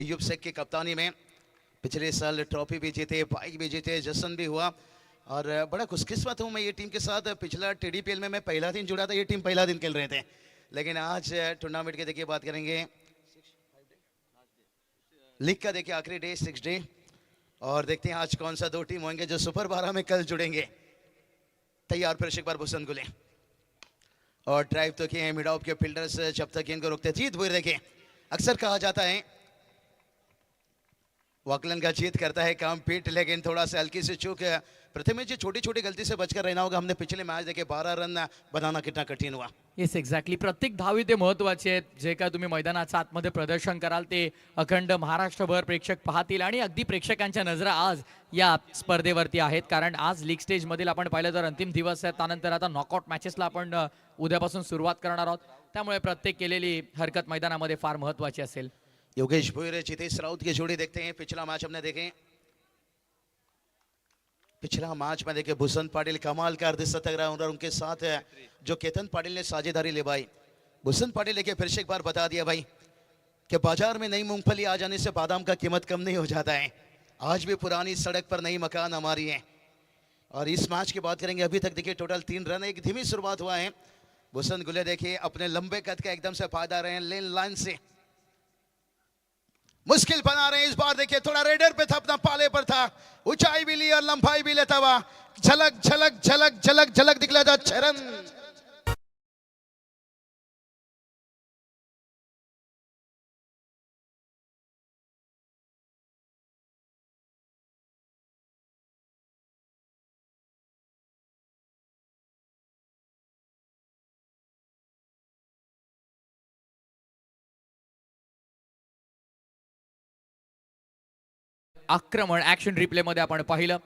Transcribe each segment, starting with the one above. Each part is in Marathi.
अयूब शेख की कप्तानी में पिछले साल ट्रॉफी भी जीते, बाइक भी जीते, जश्न भी हुआ और बड़ा खुशकिस्मत हूँ मैं ये टीम के साथ। पिछला टीडीपीएल में मैं पहला दिन जुड़ा था, ये टीम पहला दिन खेल रहे थे, लेकिन आज टूर्नामेंट के देखिए बात करेंगे, लीग का देखिए आखिरी डे 6 डे, और देखते हैं आज कौन सा दो टीम होंगे जो सुपर 12 में कल जुड़ेंगे। तैयार फिर एक बार भूषण गुले और ड्राइव तो किए हैं मिड ऑफ के फील्डर्स, जब तक इनको रुकते जीत बुरी देखिए। अक्सर कहा जाता है वॉकलन का जीत करता है काम पीट, लेकिन थोड़ा सा हल्की सी चूक प्रथमेश जी, छोटी छोटी गलती से बचकर रहना होगा। हमने पिछले मैच देखे 12 रन बनाना कितना कठीण हुआ। येस एक्झॅक्टली, प्रत्येक धाव ते महत्वाचे आहेत. जे काय तुम्ही मैदानाच्या आतमध्ये प्रदर्शन कराल ते अखंड महाराष्ट्रभर प्रेक्षक पाहतील आणि अगदी प्रेक्षकांच्या नजरा आज या स्पर्धेवरती आहेत. कारण आज लीग स्टेज मधील आपण पाहिलं तर अंतिम दिवस आहे, त्यानंतर आता नॉकआउट मॅचेसला आपण उद्यापासून सुरुवात करणार आहोत. त्यामुळे प्रत्येक केलेली हरकत मैदानामध्ये फार महत्वाची असेल. योगेश भोईर जितेश राउत की जोड़ी देखते हैं। पिछला मैच हमने देखे, पिछला मैच में देखे भूषण पाटिल कमाल का अर्धशतक रहा और उनके साथ जो केतन पाटिल ने साझेदारी निभाई। भूषण पाटिल लेके फिर से एक बार बता दिया भाई कि बाजार में नई मूंगफली आ जाने से बादाम का कीमत कम नहीं हो जाता है। आज भी पुरानी सड़क पर नई मकान हमारी है। और इस मैच की बात करेंगे, अभी तक देखिए टोटल 3 रन, एक धीमी शुरुआत हुआ है। भूषण गुले देखिए अपने लंबे कद का एकदम से फायदा रहे हैं, लेन लाइन से मुश्किल बना रहे हैं। इस बार देखिए थोड़ा रेडर पे था, अपना पाले पर था, ऊंचाई भी ली और लंबाई भी लेता हुआ झलक झलक झलक झलक झलक दिखला था 6 रन। आक्रमण ऍक्शन रिप्ले मध्ये आपण पाहिलं,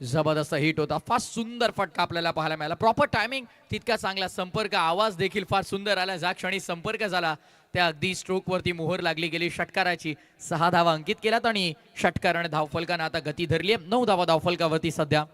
जबरदस्त हिट होता. फार सुंदर फटका आपल्याला पाहायला मिळाला. प्रॉपर टायमिंग, तितका चांगला संपर्क, आवाज देखील फार सुंदर आला. ज्या क्षणी संपर्क झाला त्या अगदी स्ट्रोक वरती मोहर लागली गेली षटकाराची. 6 धावा अंकित केल्यात आणि षटकाराने धावफलकाने आता गती धरली आहे. 9 धावा धावफलकावरती सध्या.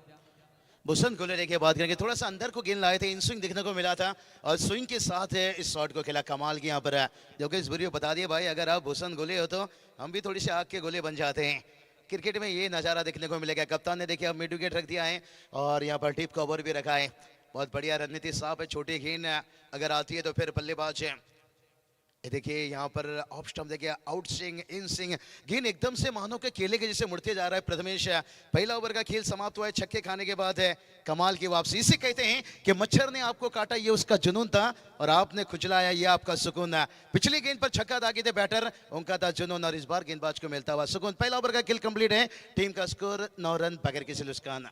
भूषण गुले देखिए बात करेंगे, थोड़ा सा अंदर को गेंद लाए थे, इन स्विंग देखने को मिला था और स्विंग के साथ इस शॉट को खेला कमाल की। यहाँ पर योगेश भूरी बता दिए भाई, अगर आप भूषण गुले हो तो हम भी थोड़ी सी आग के गोले बन जाते हैं। क्रिकेट में ये नज़ारा देखने को मिलेगा। कप्तान ने देखिए अब मिड विकेट रख दिया है और यहाँ पर टिप कवर भी रखा है। बहुत बढ़िया रणनीति साफ है। छोटी गेंद अगर आती है तो फिर बल्लेबाज है। ये देखिए यहाँ पर ऑफ स्टंप देखिए, आउट स्विंग, इन स्विंग, गेंद एकदम से मानो के केले के जैसे मुड़ते जा रहा है प्रथमेश। पहला ओवर का खेल समाप्त हुआ है, छक्के खाने के बाद है कमाल की वापसी। इसे कहते हैं कि मच्छर ने आपको काटा, ये उसका जुनून था और आपने खुजलाया, ये आपका सुकून है। पिछली गेंद पर छक्का दागे थे बैटर, उनका था जुनून और इस बार गेंदबाज को मिलता हुआ सुकून। पहला ओवर का खेल कंप्लीट है, टीम का स्कोर 9 रन बगैर किसी नुकसान।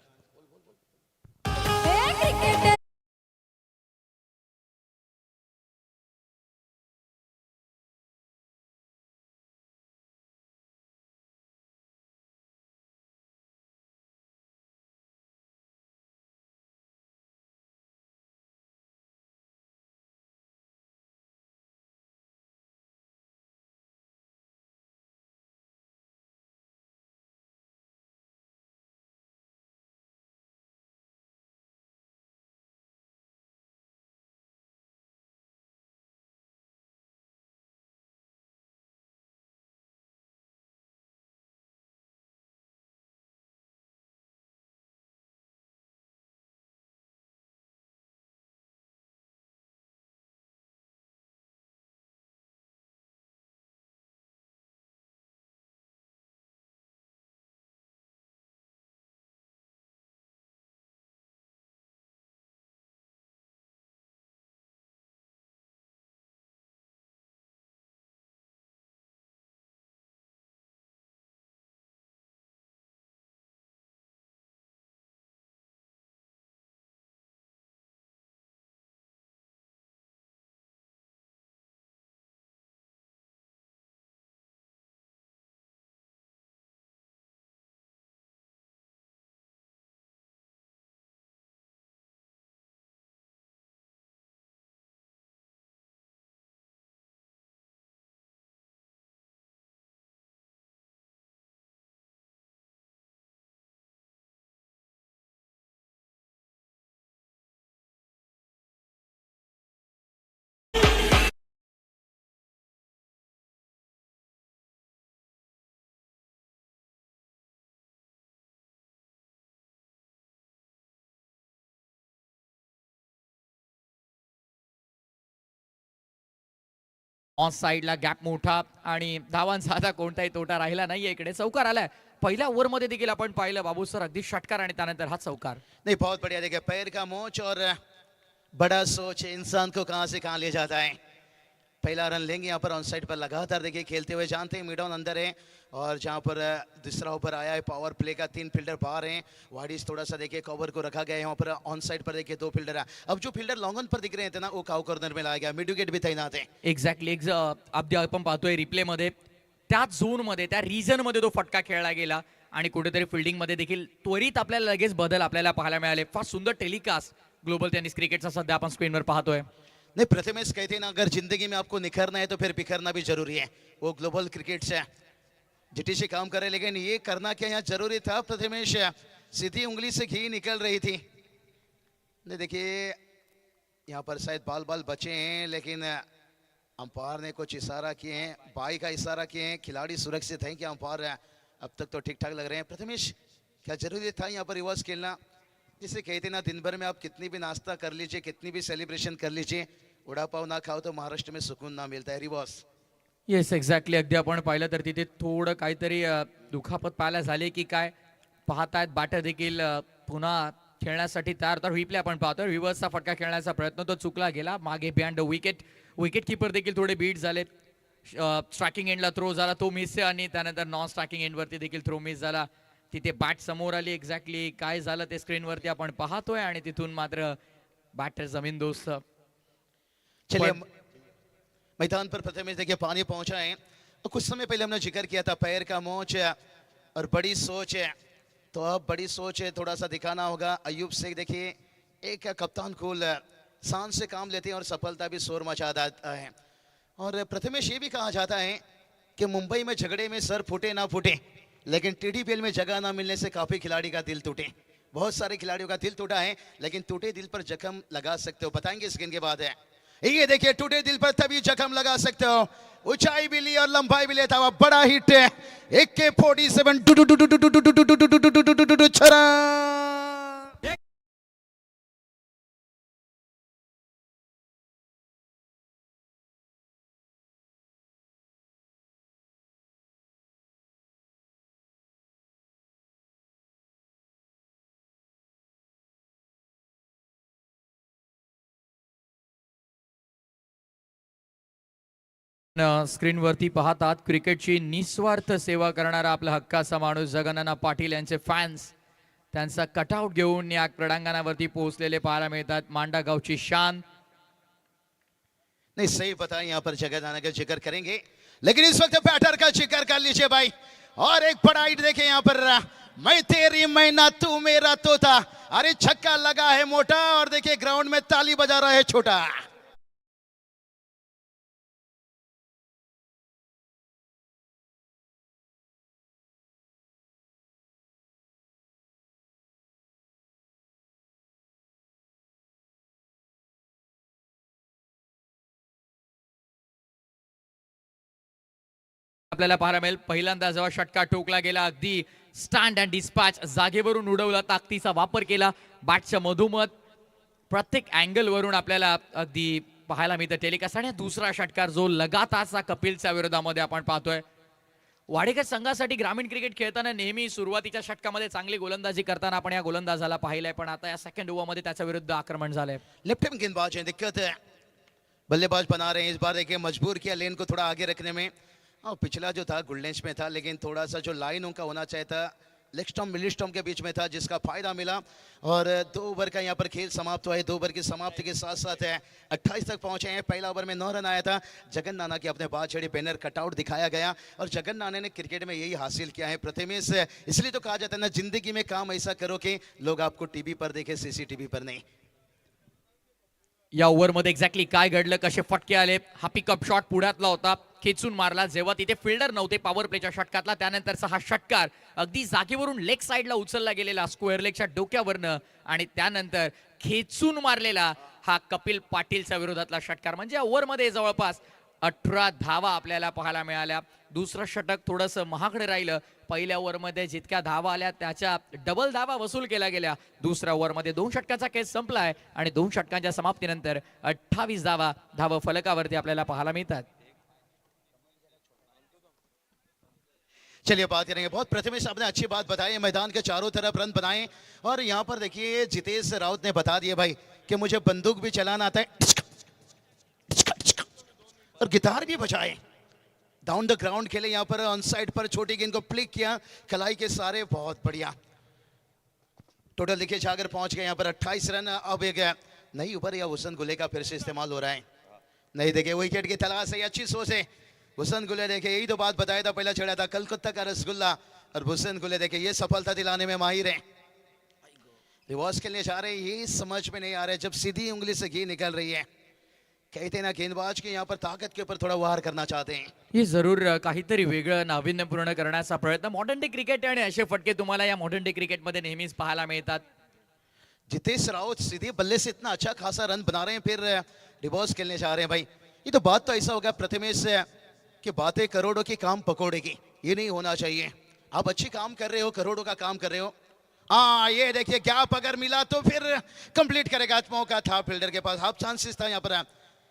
ऑन साईडला गॅप मोठा आणि धावांचा आता कोणताही तोटा राहिला नाहीये. इकडे चौकार आलाय. पहिल्या ओव्हरमध्ये देखील आपण पाहिलं बाबू सर अगदी षटकार आणि त्यानंतर हा चौकार. नहीं, बहुत बढ़िया. देखिए पैर का मोच और बड़ा सोच इंसान को कहां से कहां ले जाता है. पहला रन लेंगे यहाँ पर ऑन साइड पर लगातार देखिए खेलते हुए, जानते हैं मिड ऑन अंदर है और जहाँ पर दूसरा ओवर आया है पावर प्ले का, 3 फील्डर बाहर हैं. वाडिस थोड़ा सा देखिए कवर को रखा गया है. यहाँ पर ऑन साइड पर देखिए 2 फील्डर है. अब जो फील्डर लॉन्ग ऑन पर दिख रहे थे ना, वो काउ कॉर्नर में लाया गया. मिड विकेट भी तैनात है. एक्झॅक्टली अगदी आपण पाहतोय रिप्ले मध्ये त्याच झोन मध्ये त्या रिजन मध्ये तो फटका खेळला गेला आणि कुठेतरी फिल्डिंग मध्ये देखील त्वरित आपल्याला लगेच बदल आपल्याला पाहायला मिळाले. फार सुंदर टेलिकास्ट ग्लोबल टेनिस क्रिकेटचा सध्या आपण स्क्रीनवर पाहतोय. नहीं, प्रथमेश कहते हैं ना, अगर जिंदगी में आपको निखरना है तो फिर बिखरना भी जरूरी है. वो ग्लोबल क्रिकेट से जीटीसी काम करे, लेकिन ये करना क्या यहाँ जरूरी था. प्रथमेश सीधी उंगली से घी निकल रही थी. नहीं देखिए यहाँ पर शायद बाल बाल बचे हैं, लेकिन अंपायर ने कुछ इशारा किए हैं, बाई का इशारा किए हैं. खिलाड़ी सुरक्षित हैं कि अंपायर अब तक तो ठीक ठाक लग रहे हैं. प्रथमेश क्या जरूरी था यहाँ पर रिवर्स खेलना. जिसे कहते ना, दिन भर में आप कितनी भी नाश्ता कर लीजिए, कितनी भी सेलिब्रेशन कर लीजिए, वड़ा पाव ना खाओ तो महाराष्ट्र में सुकून ना मिलता है. रिवर्स. Yes exactly. अगदी आपण पाहिलं तर तिथे थोडं काहीतरी दुखापत पाहायला झाले की काय पाहतायत. बॅटर देखील पुन्हा खेळण्यासाठी तयार. तर रिप्ले आपण पाहतोय. रिव्हर्सचा फटका खेळण्याचा प्रयत्न तो चुकला गेला. मागे बिहाइंड विकेट. विकेट किपर देखील थोडे बीट झाले. स्ट्रायकिंग एंडला थ्रो झाला तो मिस आणि त्यानंतर नॉन स्ट्रायकिंग एंडवरती देखील थ्रो मिस झाला. तिथे बॅट समोर आली. एक्झॅक्टली काय झालं ते स्क्रीनवरती आपण पाहतोय आणि तिथून मात्र बॅटर जमीन दोस्त. चलिए मैदान पर प्रथमेश देखिए पानी पहुंचा है. कुछ समय पहले हमने जिक्र किया था पैर का मोच और बड़ी सोच है, तो अब बड़ी सोच है थोड़ा सा दिखाना होगा. अयूब शेख देखिए एक कप्तान कूल शान से काम लेते हैं और सफलता भी शोर मचा देता है. और प्रथमेश ये भी कहा जाता है कि मुंबई में झगड़े में सर फूटे ना फूटे, लेकिन टीडीपीएल में जगह ना मिलने से काफी खिलाड़ी का दिल टूटे. बहुत सारे खिलाड़ियों का दिल टूटा है, लेकिन टूटे दिल पर जख्म लगा सकते हो. बताएंगे इस गेंद के बाद है. ये देखिए टूटे दिल पर तभी जख्म लगा सकते हो. ऊंचाई भी ली और लंबाई भी लेता हुआ बड़ा हिट है. AK-47 छरा. स्क्रीनवरती पाहतात क्रिकेटची निस्वार्थ सेवा करणारा आपला हक्काचा माणूस जगन्नाथ पाटील यांचे फॅन्स त्यांचा कटआउट घेऊन या क्रीडांगणावरती पोहोचलेले पाहायला मिळतात. मांडा गावची शान. नहीं सही पता है, यहाँ पर जगह जाने का जिक्र करेंगे, लेकिन इस वक्त बैटर का जिक्र कर लीजिए भाई. और एक बड़ा हिट देखिए यहाँ पर, मैं तेरी मैना तू मेरा तोता. अरे छक्का लगा है मोटा और देखिए ग्राउंड में ताली बजा रहा है छोटा. आपल्याला पाहायला मिळेल पहिल्यांदा जेव्हा षटकार ठोकला गेला अगदी स्टँड अँड डिस्पॅच जागेवरून उडवला. ताकदीचा वापर केला. बॅटच्या मधोमध प्रत्येक अँगल वरून आपल्याला अगदी पाहायला मिळतं टेलिकास्ट. आणि दुसरा षटकार जो लगातारचा कपिलच्या विरोधामध्ये आपण पाहतोय. वाडेकर संघासाठी ग्रामीण क्रिकेट खेळताना नेहमी सुरुवातीच्या षटकामध्ये चांगली गोलंदाजी करताना आपण या गोलंदाजाला पाहिलंय, पण आता या सेकंड ओव्हरमध्ये त्याच्या विरुद्ध आक्रमण झालंय. लेफ्ट हैंड गेंदबाज है, दिक्कत है. बल्लेबाज बना रहे हैं इस बार. देखिए मजबूर किया लेन को थोड़ा आगे रखने में. और पिछला जो था गुल्डेंस में था, लेकिन थोड़ा सा जो लाइन उनका होना चाहिए था लेग स्टम्प मिडिल स्टम्प के बीच में था, जिसका फायदा मिला. और 2 ओवर का यहाँ पर खेल समाप्त हुआ है. 2 ओवर की समाप्ति के साथ साथ है 28 तक पहुंचे हैं. पहला ओवर में 9 रन आया था. जगन नाना की अपने बाद छड़ी बैनर कटआउट दिखाया गया और जगन नाना ने क्रिकेट में यही हासिल किया है. प्रथमेश इसलिए तो कहा जाता है ना, जिंदगी में काम ऐसा करो कि लोग आपको टीवी पर देखे, सीसीटीवी पर नहीं. या ओव्हरमध्ये एक्झॅक्टली काय घडलं, कसे फटके आले. हा पिकअप शॉट पुढ्यातला होता, खेचून मारला जेव्हा तिथे फिल्डर नव्हते पॉवर प्लेच्या षटकातला. त्यानंतरचा हा षटकार अगदी जागेवरून लेग साईडला उचलला गेलेला स्क्वेअर लेगच्या डोक्यावरनं आणि त्यानंतर खेचून मारलेला हा कपिल पाटीलच्या विरोधातला षटकार. म्हणजे या ओव्हरमध्ये जवळपास 18 धावा आपल्याला पाहायला मिळाल्या. दुसरं षटक थोडंसं महागडं राहिलं. पहिल्या ओव्हरमध्ये जितक्या धावा आल्या त्याच्या डबल धावा वसूल केल्या गेल्या. दुसऱ्या ओव्हरमध्ये 2 षटकाचा केस संपलाय आणि 2 षटकांच्या समाप्तीनंतर 28 धावा फलकावरती आपल्याला पाहायला मिळतात. चलिए बात करेंगे। बहुत प्रथमेश आपने अच्छी बात बताई, मैदान के चारों तरफ रन बनाए और यहाँ पर देखिए जितेश राउत ने बता दिया भाई कि मुझे बंदूक भी चलाना आता है और गिटार भी बजाए। डाउन द ग्राउंड खेले यहाँ पर, ऑन साइड पर छोटी गेंद को प्लिक किया कलाई के सारे, बहुत बढ़िया। टोटल देखिए जाकर पहुंच गए यहाँ पर 28 रन। अब एक नई ओवर या हुसन गुले का फिर से इस्तेमाल हो रहा है। नहीं देखिए विकेट की तलाश है, अच्छी सोच है हुसन गुले। देखे यही तो बात बताया था, पहला चढ़ा था कलकत्ता का रसगुल्ला और हुसन गुले देखे ये सफलता दिलाने में माहिर है। रिवर्स खेलने जा रहे, ये समझ में नहीं आ रहा है जब सीधी उंगली से घी निकल रही है। कहते ना गेंदबाज के यहाँ पर ताकत के ऊपर थोड़ा वार करना चाहते हैं। हे जरूर काहीतरी वेगळं नाविन्यपूर्ण करण्याचा प्रयत्न मॉडर्न डे क्रिकेट आणि असे फटके तुम्हाला या मॉडर्न डे क्रिकेटमध्ये नेहमीच पाहायला मिळतात। जितेश राउत सीधे बल्ले से इतना अच्छा खासा रन बना रहे हैं, फिर रिवर्स खेलने जा रहे हैं भाई। ये तो बात तो ऐसा होगा प्रथमेश कि बातें करोड़ों की काम पकौड़े की, ये नहीं होना चाहिए। आप अच्छी काम कर रहे हो, करोड़ों का काम कर रहे हो। हाँ ये देखिए गैप अगर मिला तो फिर कंप्लीट करेगा। मौका था फील्डर के पास, हाफ चांसेस था यहाँ पर।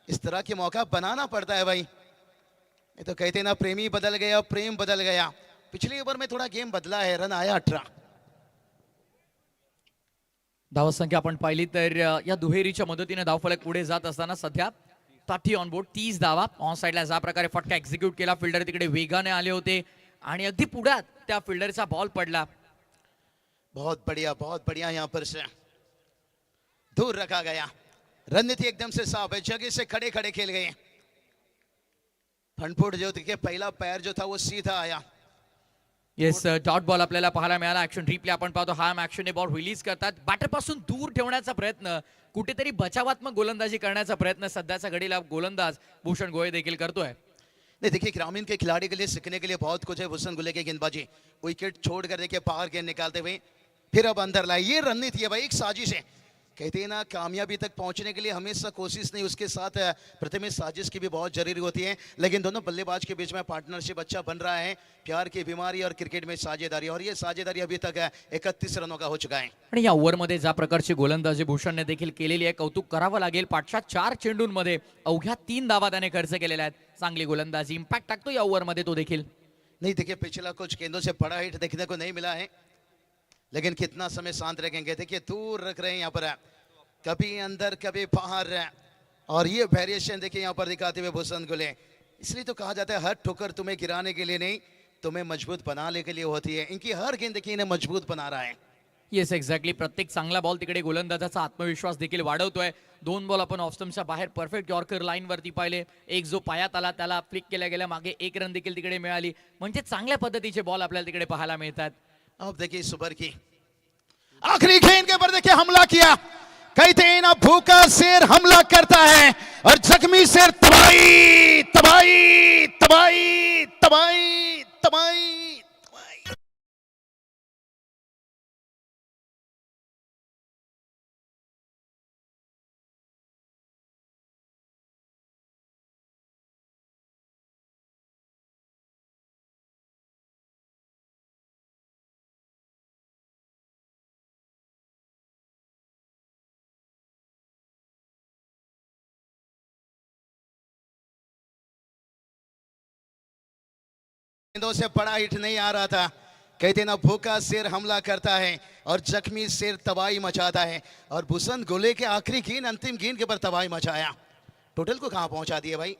इस तरह के मौका बनाना पड़ता है भाई। ये तो कहते ना प्रेमी बदल गया, प्रेम बदल गया। पिछली ओवर में थोड़ा गेम बदला है, रन आया 18। धावसंख्या आपण पाहिली तर या दुहेरीच्या मदतीने धावफलक पुढे जात असताना सध्या 30 ऑन बोर्ड, 30 धावा। ऑन साइडला ज्या प्रकारे फटका एक्झिक्यूट केला, फिल्डर तिकडे वेगाने आले होते आणि अगदी पुढ्यात त्या फिल्डरचा बॉल पडला। बहुत बढ़िया यहाँ पर से दूर रखा गया। रणनीति एकदम से साफ है, जगह से खड़े खड़े खेल गए। फनफूट जो देखिए पहला पैर जो था वो सीधा आया। येस डॉट बॉल आपल्याला पाहायला मिळाला। ऍक्शन रिप्ले आपण पाहतो, हा ऍक्शनने बॉल रिलीज करतात, बॅटर पासून दूर ठेवण्याचा प्रयत्न, कुठेतरी बचावात्मक गोलंदाजी करण्याचा प्रयत्न सध्याचा घडीला गोलंदाज भूषण गोयल देखील करतोय। नहीं देखिए ग्रामीण के खिलाड़ी के लिए सीखने के लिए बहुत कुछ है। हुसन गुले के गेंदबाजी, विकेट छोड़कर देखिए बाहर गेंद निकालते हुए फिर अब अंदर लाए, ये रणनीति है भाई, एक साजिश है। कहते हैं ना कामयाबी तक पहुंचने के लिए हमेशा कोशिश नहीं, उसके साथ प्रथमेश साजिश की भी बहुत जरूरी होती है। लेकिन दोनों बल्लेबाज के बीच में पार्टनरशिप अच्छा बन रहा है। प्यार की बीमारी और क्रिकेट में साझेदारी, और ये साझेदारी अभी तक 31 रनों का हो चुका है। आणि या ओव्हरमध्ये ज्या प्रकारची गोलंदाजी भूषणने देखील केलेली आहे, कौतुक करावं लागेल। पाठच्या 4 चेंडूंमध्ये अवघ्या 3 धावा त्याने खर्च केलेल्या आहेत। चांगली गोलंदाजी, इम्पॅक्ट टाकतो या ओव्हरमध्ये तो देखील। नहीं देखिए पिछला कुछ गेंदों से बड़ा हिट देखने को नहीं मिला है, लेकिन कितना समय शांत रखेंगे। देखिए दूर रख रहे हैं यहाँ पर, कभी अंदर कभी बाहर, और ये वेरिएशन देखिए यहाँ पर दिखाते हुए भूषण गुले। इसलिए तो कहा जाता है हर ठोकर तुम्हें गिराने के लिए नहीं, तुम्हें मजबूत बनाने के लिए होती है। इनकी हर गेंद देखिए इन्हें मजबूत बना रहा है। येस एक्झॅक्टली, प्रत्येक चांगला बॉल तिकडे गोलंदाजाचा आत्मविश्वास देखील वाढवतोय। 2 बॉल आपण ऑफ स्टंपच्या बाहेर परफेक्ट यॉर्कर लाईन वरती पाहिले, एक जो पायात आला त्याला फ्लिक केल्या गेल्या, मागे 1 रन देखील तिकडे मिळाली। म्हणजे चांगल्या पद्धतीचे बॉल आपल्याला तिकडे पाहायला मिळतात। अब देखिए सुपर की आखिरी गेंद के ऊपर देखिए हमला किया। कहते हैं ना भूखा शेर हमला करता है और जख्मी शेर तबाही तबाही तबाही तबाही तबाही तबाही। गेंदों से बड़ा हिट नहीं आ रहा था। कहते ना भूखा शेर हमला करता है और जख्मी शेर तबाही मचाता है, और भूषण गोले के आखिरी गेंद अंतिम गेंद के ऊपर तबाही मचाया। टोटल को कहां पहुंचा दिए भाई?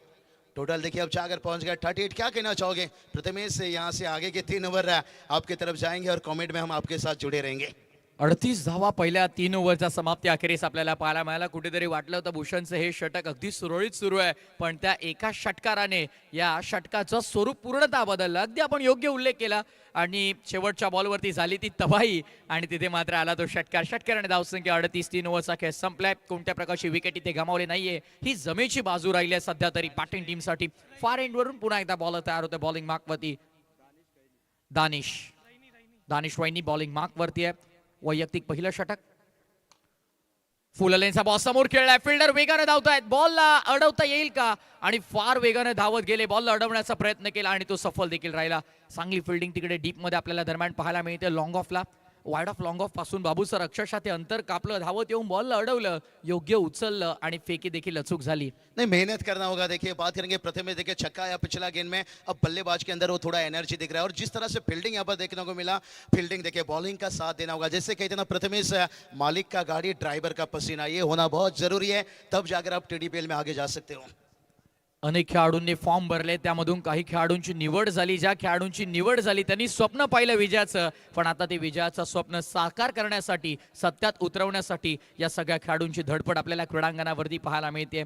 टोटल देखिए अब जाकर पहुंच गया 38। क्या कहना चाहोगे प्रथमेश से? यहाँ से आगे के 3 ओवर आपके तरफ जाएंगे और कमेंट में हम आपके साथ जुड़े रहेंगे। 38 धावा पहिल्या 3 ओव्हरच्या समाप्ती अखेरीस आपल्याला पाहायला मिळाला। कुठेतरी वाटलं होतं भूषणचं हे षटक अगदी सुरळीत सुरू आहे, पण त्या एका षटकाराने या षटकाचं स्वरूप पूर्णतः बदललं। अगदी आपण योग्य उल्लेख केला आणि शेवटच्या बॉलवरती झाली ती तबाही आणि तिथे मात्र आला तो षटकार। षटकाराने धावसंख्या 38, 3 ओव्हरचा खेळ संपलाय। कोणत्या प्रकारची विकेट इथे गमावली नाहीये, ही जमेची बाजू राहिली आहे सध्या तरी बॅटिंग टीमसाठी। फार एंडवरून पुन्हा एकदा बॉलर तयार होते बॉलिंग मार्कवरती। दानिश वैनी बॉलिंग मार्कवरती आहे। वैयक्तिक पहिलं षटक, फुल लेनचा बॉल समोर खेळलाय, फिल्डर वेगाने धावतायत, बॉलला अडवता येईल का? आणि फार वेगाने धावत गेले, बॉलला अडवण्याचा प्रयत्न केला आणि तो सफल देखील राहिला। चांगली फिल्डिंग तिकडे डीप मध्ये आपल्याला दरम्यान पाहायला मिळते लॉंग ऑफला। वाईड ऑफ लॉंग ऑफ पासून बाबू सर अक्षरशः ते अंतर कापलं, धावत येऊन बॉलला अडवलं, योग्य उचललं आणि फेकी देखील अचूक झाली. नहीं, मेहनत करना होगा। देखिए बात करेंगे प्रथम में, देखिए छक्का या पिछला गेंद में, अब बल्लेबाज के अंदर वो थोड़ा एनर्जी दिख रहा है और जिस तरह से फील्डिंग यहाँ पर देखने को मिला, फील्डिंग देखिए, बॉलिंग का साथ देना होगा। जैसे कहते हैं ना प्रथमेश, मालिक का गाड़ी ड्राइवर का पसीना, ये होना बहुत जरूरी है, तब जाकर आप टीडीपीएल में आगे जा सकते हो। अनेक खेळाडूंनी फॉर्म भरले, त्यामधून काही खेळाडूंची निवड झाली. ज्या खेळाडूंची निवड झाली त्यांनी स्वप्न पाहिलं विजयाचं, पण आता ते विजयाचं स्वप्न साकार करण्यासाठी, सत्यात उतरवण्यासाठी या सगळ्या खेळाडूंची धडपड आपल्याला क्रीडांगणावरती पाहायला मिळते.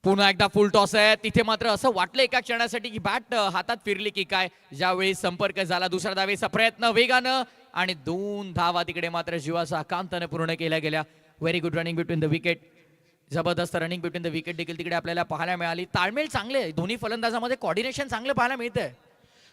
पुन्हा एकदा फुल टॉस आहे. तिथे मात्र असं वाटलं एका क्षणासाठी की बॅट हातात फिरली की काय, ज्यावेळी संपर्क झाला. दुसरा धावेचा प्रयत्न वेगानं आणि 2 धावा तिकडे मात्र जीवाचा आकांताने पूर्ण केल्या गेल्या. Very good running between the wicket. जबरदस्त रनिंग बिटवीन द विकेट देखील तिकडे आपल्याला पाहायला मिळाली. ताळमेळ चांगले आहे दोन्ही फलंदाजांमध्ये, कोऑर्डिनेशन चांगलं पाहायला मिळतंय.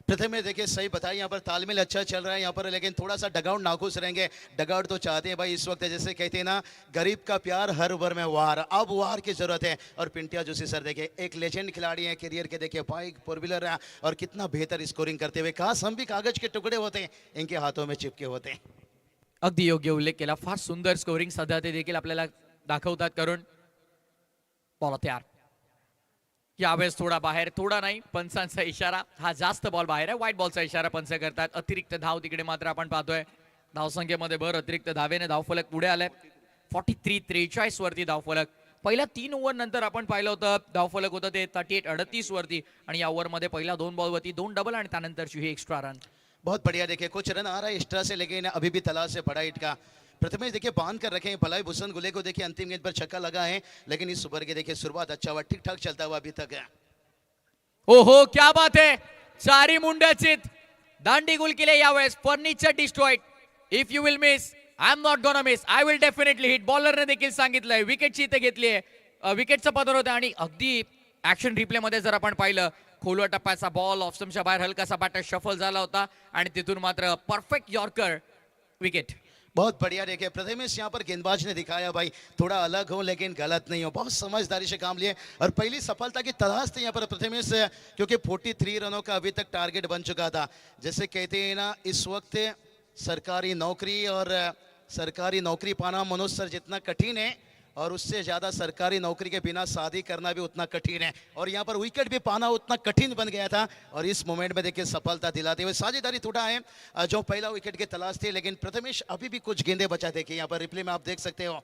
प्रथम में देखिए सही बताया, यहाँ पर तालमेल अच्छा चल रहा है यहाँ पर, लेकिन थोड़ा सा डगआउट नाखुश रहेंगे। डगआउट तो चाहते हैं भाई इस वक्त, जैसे कहते हैं ना गरीब का प्यार हर ओवर में वार, अब वार की जरूरत है। और पिंटिया जोशी सर देखिए एक लेजेंड खिलाड़ी हैं, करियर के देखिए बाइक फोर व्हीलर है और कितना बेहतर स्कोरिंग करते हुए, काश हम भी कागज के टुकड़े होते, इनके हाथों में चिपके होते। अगदी योग्य उल्लेख केला. फार सुंदर स्कोरिंग सध्या ते देखील आपल्याला दाखवतात. करून बॉल तयार, यावेळेस थोडा बाहेर, थोडा नाही, पंचांचा इशारा, हा जास्त बॉल बाहेर आहे. व्हाईट बॉलचा इशारा पंच करतात. अतिरिक्त धाव तिकडे मात्र आपण पाहतोय. धावसंख्येमध्ये भर, अतिरिक्त धावेने धावफलक पुढे आलाय. 43-43 वरती धावफलक. पहिल्या 3 ओव्हर नंतर आपण पाहिलं होतं धावफलक होतं ते 38-38 वरती, आणि या ओव्हरमध्ये पहिल्या 2 बॉलवरती 2 डबल आणि त्यानंतरची ही एक्स्ट्रा रन. बहुत बढ़िया, देखिए कुछ रन आ रहा है एक्स्ट्रा से, लेकिन अभी भी तलाश से बड़ा हिट का। प्रथमेश देखिए बांध कर रखे हैं भलाई भूषण गुले को, देखिए अंतिम गेंद पर छक्का लगा है, लेकिन इस ओवर की देखिए शुरुआत अच्छा हुआ, ठीक ठाक चलता हुआ अभी तक है। ओहो क्या बात आहे. चारी मुंड्याचीत दांडी गुल केले यावेळेस. Furniture destroyed. If you will miss, I am not gonna miss, I will definitely hit. बॉलरने देखील सांगितलंय. विकेटची इथे घेतली आहे, विकेटचं पदर होतं. आणि अगदी ऍक्शन रिप्ले मध्ये जर आपण पाहिलं, खोलवा टप्प्याचा बॉल ऑफस्टम्पच्या बाहेर हलकासा बॅटर शफल झाला होता आणि तिथून मात्र परफेक्ट यॉर्कर, विकेट. बहुत बढ़िया, देखिए प्रथमेश यहाँ पर गेंदबाज ने दिखाया भाई थोड़ा अलग हो लेकिन गलत नहीं हो, बहुत समझदारी से काम लिए और पहली सफलता की तलाश थी यहाँ पर प्रथमेश, क्योंकि 43 रनों का अभी तक टारगेट बन चुका था। जैसे कहते हैं ना इस वक्त सरकारी नौकरी पाना मनोज सर जितना कठिन है, और उससे ज्यादा सरकारी नौकरी के बिना शादी करना भी उतना कठिन है, और यहाँ पर विकेट भी पाना उतना कठिन बन गया था। और इस मोमेंट में देखिए सफलता दिलाते हुए साझेदारी थोड़ा है, जो पहला विकेट की तलाश थी, लेकिन प्रथमेश अभी भी कुछ गेंदे बचा। देखिए यहाँ पर रिप्ले में आप देख सकते हो,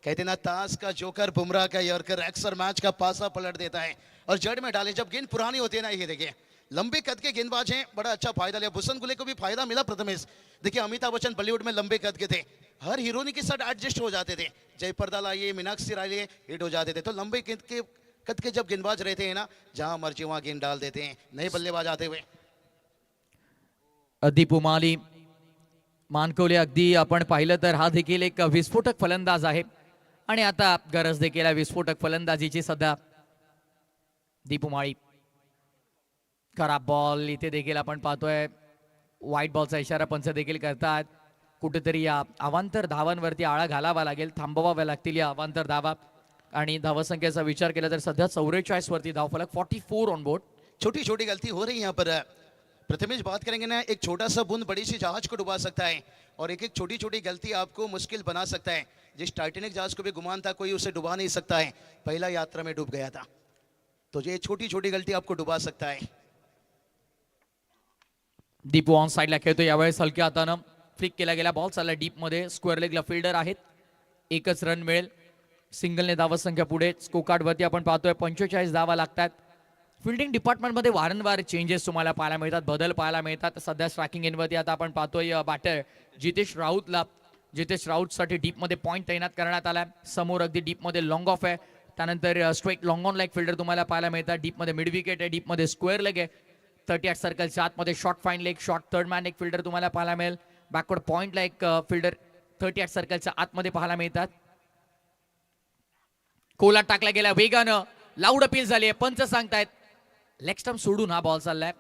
कहते ना ताश का जोकर बुमराह का यॉर्कर अक्सर मैच का पासा पलट देता है और जड़ में डाले जब गेंद पुरानी होती है ना। ये देखिए लंबे कद के गेंदबाज हैं, बड़ा अच्छा फायदा लिया। भूषण गुले को भी फायदा मिला प्रथमेश। देखिए अमिताभ बच्चन बॉलीवुड में लंबे कद के थे, हर हीरोइनी के साथ एडजस्ट हो जाते थे। जयप्रदा लाइए, मीनाक्षी लाइए, हिट हो जाते थे। तो लंबे कद के जब गेंदबाज रहते हैं ना, जहां मर्जी वहां गेंद डाल देते हैं, नए बल्लेबाज आते हुए। अदीप उमाली मानकोले, अगदी आपण पाहिलं तर हा देखील एक विस्फोटक फलंदाज आहे आणि आता गरज देखील विस्फोटक फलंदाजीची सध्या. दीप उमाळी, खराब बॉल इथे देखील आपण पाहतोय. व्हाईट बॉलचा इशारा पंच देखील करतात. कुठेतरी या अवांतर धावांवरती आळा घालावा लागेल, थांबवाव्या लागतील या अवांतर धावा. आणि धावसंख्येचा विचार केला तर सध्या 44 वरती धावफलक, 44 ऑन बोर्ड. छोटी छोटी गलती हो रही है यहाँ पर प्रथमेश। बात करेंगे ना, एक छोटा सा बूंद बड़ी सी जहाज को डुबा सकता है, और एक एक छोटी छोटी गलती आपको मुश्किल बना सकता है। जिस टाइटेनिक जहाज को भी गुमान था, कोई उसे डुबा नहीं सकता है, पहला यात्रा में डूब गया था, तो ये छोटी छोटी गलती आपको डुबा सकता है। दीपू ऑन साईडला खेळतो यावेळेस. हलक्या हातानं फ्लिक केला गेला बॉल, चालला डीप मध्ये. स्क्वेअर लेगला फिल्डर आहेत, एकच रन मिळेल. सिंगलने धावसंख्या पुढे. स्कोकार्ड वरती आपण पाहतोय 45 धावा लागतात. फिल्डिंग डिपार्टमेंटमध्ये वारंवार चेंजेस तुम्हाला पाहायला मिळतात, बदल पाहायला मिळतात. सध्या स्ट्रायकिंग एंडवरती आता आपण पाहतोय बॅटर जितेश राऊतसाठी डीपमध्ये पॉईंट तैनात करण्यात आला. समोर अगदी डीपमध्ये लॉंग ऑफ आहे, त्यानंतर straight long on like fielder तुम्हाला पाहायला मिळतात. डीपमध्ये मिड विकेट आहे, डीपमध्ये स्क्वेअर लेग आहे. 38 सर्कलच्या आतमध्ये short fine leg, short third man एक फिल्डर तुम्हाला पाहायला मिळेल. बॅकवर्ड पॉईंटला एक फिल्डर 38 सर्कलच्या आतमध्ये पाहायला मिळतात. कोला टाकला गेला वेगानं, लाऊड अपील झाली आहे. पंच सांगतायत लेग स्टंप सोडून हा बॉल चाललाय.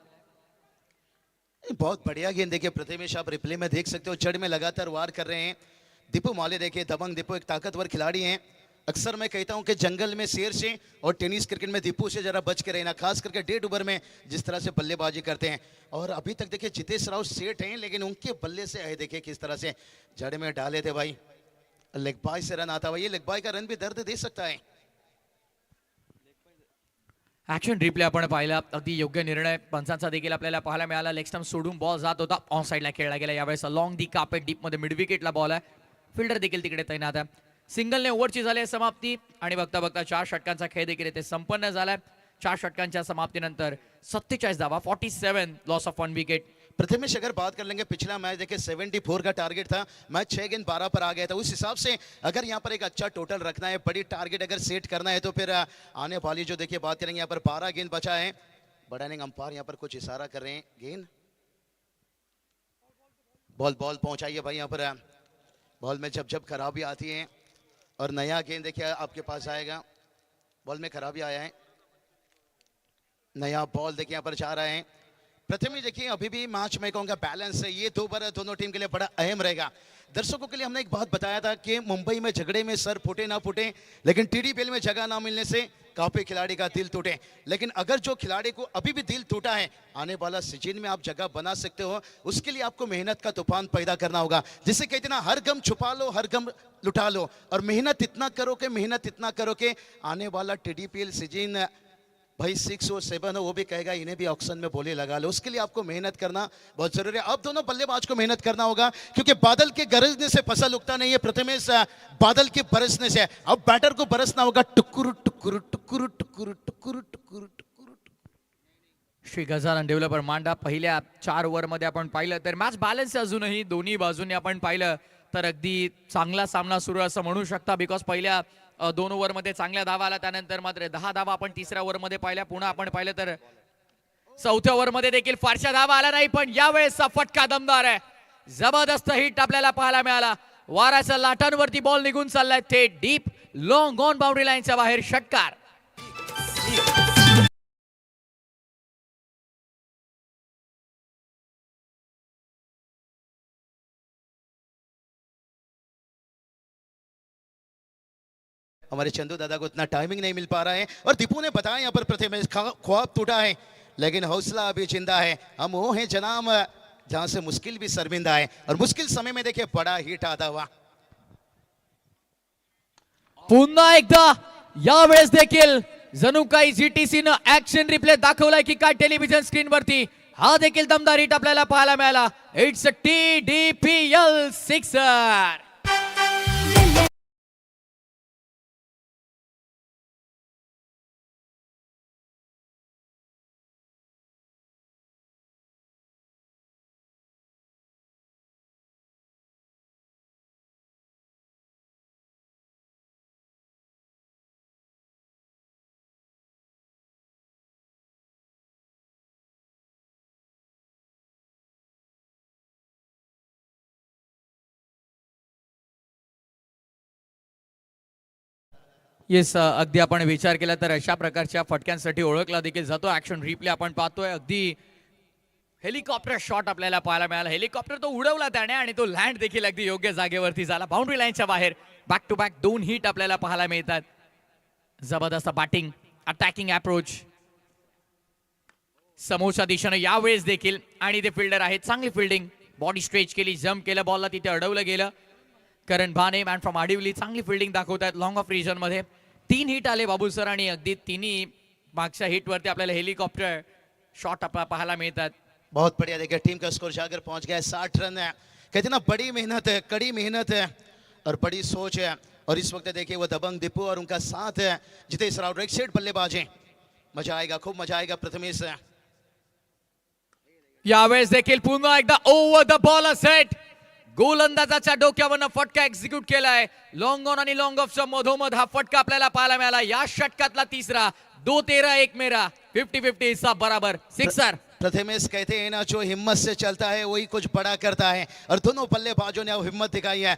बहुत बढ़िया गेंद, देखिए प्रथमेश आप रिप्ले में देख सकते हो, जड़ में लगातार वार कर रहे हैं। दीपू माले देखिए दबंग दीपू एक ताकतवर खिलाड़ी हैं, अक्सर मैं कहता हूं कि जंगल में शेर से और टेनिस क्रिकेट में दीपू से जरा बच के रहना, खास करके डेढ़ ओवर में जिस तरह से बल्लेबाजी करते हैं। और अभी तक देखिए जितेश राव सेठ हैं, लेकिन उनके बल्ले से आए देखिए किस तरह से जड़ में डाले थे भाई। लेग बाय से रन आता हुआ, ये लेग बाय का रन भी दर्द दे सकता है। ऍक्शन रिप्ले आपण पाहिला, अगदी योग्य निर्णय पंचांचा देखील आपल्याला पाहायला मिळाला. लेग स्टंप सोडून बॉल जात होता, ऑन साईडला खेळला गेला. यावेळेस लॉंग दी कार्पेट डीप मध्ये मिड विकेटला बॉल आहे. फिल्डर देखील तिकडे तैनात आहे. सिंगलने ओव्हरची झाली आहे समाप्ती आणि बघता बघता 4 षटकांचा खेळ देखील इथे संपन्न झालाय. 4 षटकांच्या समाप्तीनंतर 47 धावा, 47 लॉस ऑफ 1 विकेट. प्रथमेश अगर बात कर लेंगे, पिछला मैच देखिए 74 का टारगेट था, मैच 6 गेंद 12 पर आ गया था। उस हिसाब से अगर यहाँ पर एक अच्छा टोटल रखना है, बड़ी टारगेट अगर सेट करना है, तो फिर आने वाली जो देखिए बात करेंगे, यहाँ पर 12 गेंद बचा है। बड़ाइनिंग अंपायर यहाँ पर कुछ इशारा कर रहे हैं। गेंद बॉल पहुंचाइए भाई। यहाँ पर बॉल में जब खराबी आती है और नया गेंद देखिए आपके पास आएगा। बॉल में खराबी आया है, नया बॉल देखिए यहाँ पर जा रहा है। प्रथम देखिए अभी भी मैच में कहूँगा बैलेंस है, ये 2 ओवर दोनों टीम के लिए बड़ा अहम रहेगा। दर्शकों के लिए हमने एक बात बताया था कि मुंबई में झगड़े में सर फूटे ना फूटे, लेकिन टीडीपीएल में जगह ना मिलने से काफी खिलाड़ी का दिल टूटे। लेकिन अगर जो खिलाड़ी को अभी भी दिल टूटा है, आने वाला सीजन में आप जगह बना सकते हो, उसके लिए आपको मेहनत का तूफान पैदा करना होगा। जिसे कहते ना, हर गम छुपा लो, हर गम लुटा लो, और मेहनत इतना करो कि आने वाला टीडीपीएल सीजन भाई 6 और 7 हो, वो भी कहेगा इन्हें भी ऑक्शन में बोले लगा लो। उसके लिए आपको मेहनत करना बहुत जरूरी है। अब दोनों बल्लेबाज को मेहनत करना होगा, क्योंकि बादल के गरजने से फसल उगता नहीं है, प्रथमेश बादल के बरसने से। अब बैटर को बरसना होगा, टुकुर टुकुर टुकुर टुकुर टुकुर टुकुर टुकुर। श्री गजानन डेव्हलपर मांडा, पहिल्या 4 ओव्हरमध्ये आपण पाहिलं तर मॅच बॅलन्स अजूनही दोन्ही बाजूंनी आपण पाहिलं तर अगदी चांगला सामना सुरू असं म्हणू शकता. बिकॉज पहिल्या 2 ओव्हरमध्ये चांगल्या धावा आल्या, त्यानंतर मात्र 10 धावा आपण तिसऱ्या ओव्हरमध्ये पाहिल्या. पुन्हा आपण पाहिलं तर चौथ्या ओव्हरमध्ये देखील फारशा धावा आल्या नाही, पण यावेळेसचा फटका दमदार आहे. जबरदस्त हिट आपल्याला पाहायला मिळाला. वाऱ्याच्या लाटांवरती बॉल निघून चाललाय, थेट डीप लॉंग ऑन बाउंड्री लाईनच्या बाहेर षटकार. हमारे चंदू दादा को इतना टाइमिंग नहीं मिल पा रहा है, और दीपू ने बताया यहाँ पर प्रथमेश ख्वाब टूटा है, लेकिन हौसला अभी जिंदा है। हम वो हैं जनाब जहां से मुश्किल भी शर्मिंदा है, और मुश्किल समय में देखिए बड़ा हिट आता हुआ। पुन्हा एकदा यावेळेस देखील जणू काही जीटीसी न ऍक्शन रिप्ले दाखवलाय की काय टेलिव्हिजन स्क्रीन वरती. हा देखील दमदार हिट आपल्याला पाहायला मिळाला. It's a TDPL sixer. Yes, अगदी आपण विचार केला तर अशा प्रकारच्या फटक्यांसाठी ओळखला देखील जातो. ऍक्शन रिप्ले आपण पाहतोय, अगदी हेलिकॉप्टर शॉट आपल्याला पाहायला मिळाला. हेलिकॉप्टर तो उडवला त्याने आणि तो लँड देखील अगदी योग्य जागेवरती झाला, बाउंड्री लाईनच्या बाहेर. बॅक टू बॅक 2 हिट आपल्याला पाहायला मिळतात. जबरदस्त बॅटिंग, अटॅकिंग अप्रोच समोरच्या दिशेने यावेळेस देखील, आणि ते फिल्डर आहेत, चांगली फिल्डिंग, बॉडी स्ट्रेच केली, जम्प केलं, बॉलला तिथे अडवलं गेलं. करण भाने मॅन फ्रॉम आडिवली चांगली फिल्डिंग दाखवतात लॉंग ऑफ रिजन मध्ये. 3 हिट आले बाबू सर, आणि अगदी तिन्ही मागच्या हिट वरती आपल्याला हेलिकॉप्टर शॉट पाहायला मिळतात. बहुत बढ़िया, देखिए टीम का स्कोर जाकर पहुंच गया है 60 रन है। कहते ना बड़ी मेहनत है, कड़ी मेहनत है और बड़ी सोच है, और इस वक्त देखिए वो दबंग दीपू और उनका साथ है जितेश राव, राइट साइड बल्लेबाज हैं। मजा आएगा, खूब मजा आएगा। प्रथमेश यावेळेस देखील पुन्हा एकदा ओव्हर द बॉल सेट, गोलंदाजाच्या डोक्यावरनं फटका एक्झिक्यूट केलाय. लॉंग ऑन आणि लॉंग ऑफच्या मधोमध हा फटका आपल्याला पाहायला मिळाला. या षटकातला तिसरा, 2-13 1 मेरा, 50-50 हिस्सा बराबर, सिक्सर. प्रथमेश कहते हैं ना, जो हिम्मत से चलता है वही कुछ बड़ा करता है, और दोनों बल्लेबाजों ने अब हिम्मत दिखाई है।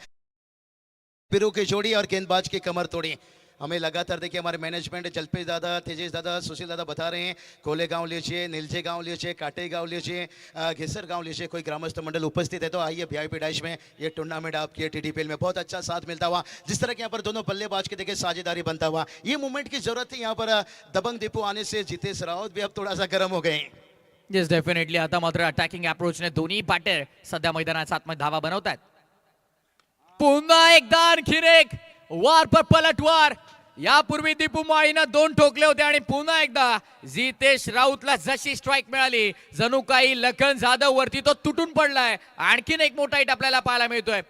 पिरू की जोड़ी और गेंदबाज की कमर तोड़ी। हमें लगातार देखिए हमारे मैनेजमेंट जलपेश दादा, तेजेश दादा, सुशील दादा बता रहे हैं कोले गांव लीजिए, नीलजे गांव लीजिए, काटे गांव लीजिए, घिसर गांव लीजिए, कोई ग्रामस्थ मंडल उपस्थित है तो आइए वीआईपी डैश में ये टूर्नामेंट आपकी टीडीपीएल में बहुत अच्छा साथ मिलता हुआ, जिस तरह के यहाँ पर दोनों बल्लेबाज के देखिए साझेदारी बनता हुआ, ये मूवमेंट की जरूरत थी। यहाँ पर दबंग दीपू आने से जितेश रावत भी अब थोड़ा सा गर्म हो गए। येस डेफिनेटली आता मात्र अटॅकिंग अप्रोचने दोन्ही बॅटर सध्या मैदानाच्या आतमध्ये धावा बनवतात. पुन्हा एकदा आणखीन एक वार पर पलटवार. यापूर्वी दीपू माळीनं 2 ठोकले होते आणि पुन्हा एकदा जितेश राऊतला जशी स्ट्राईक मिळाली जणू काही लखन जाधव वरती तो तुटून पडलाय. आणखीन एक मोठा हिट आपल्याला पाहायला मिळतोय.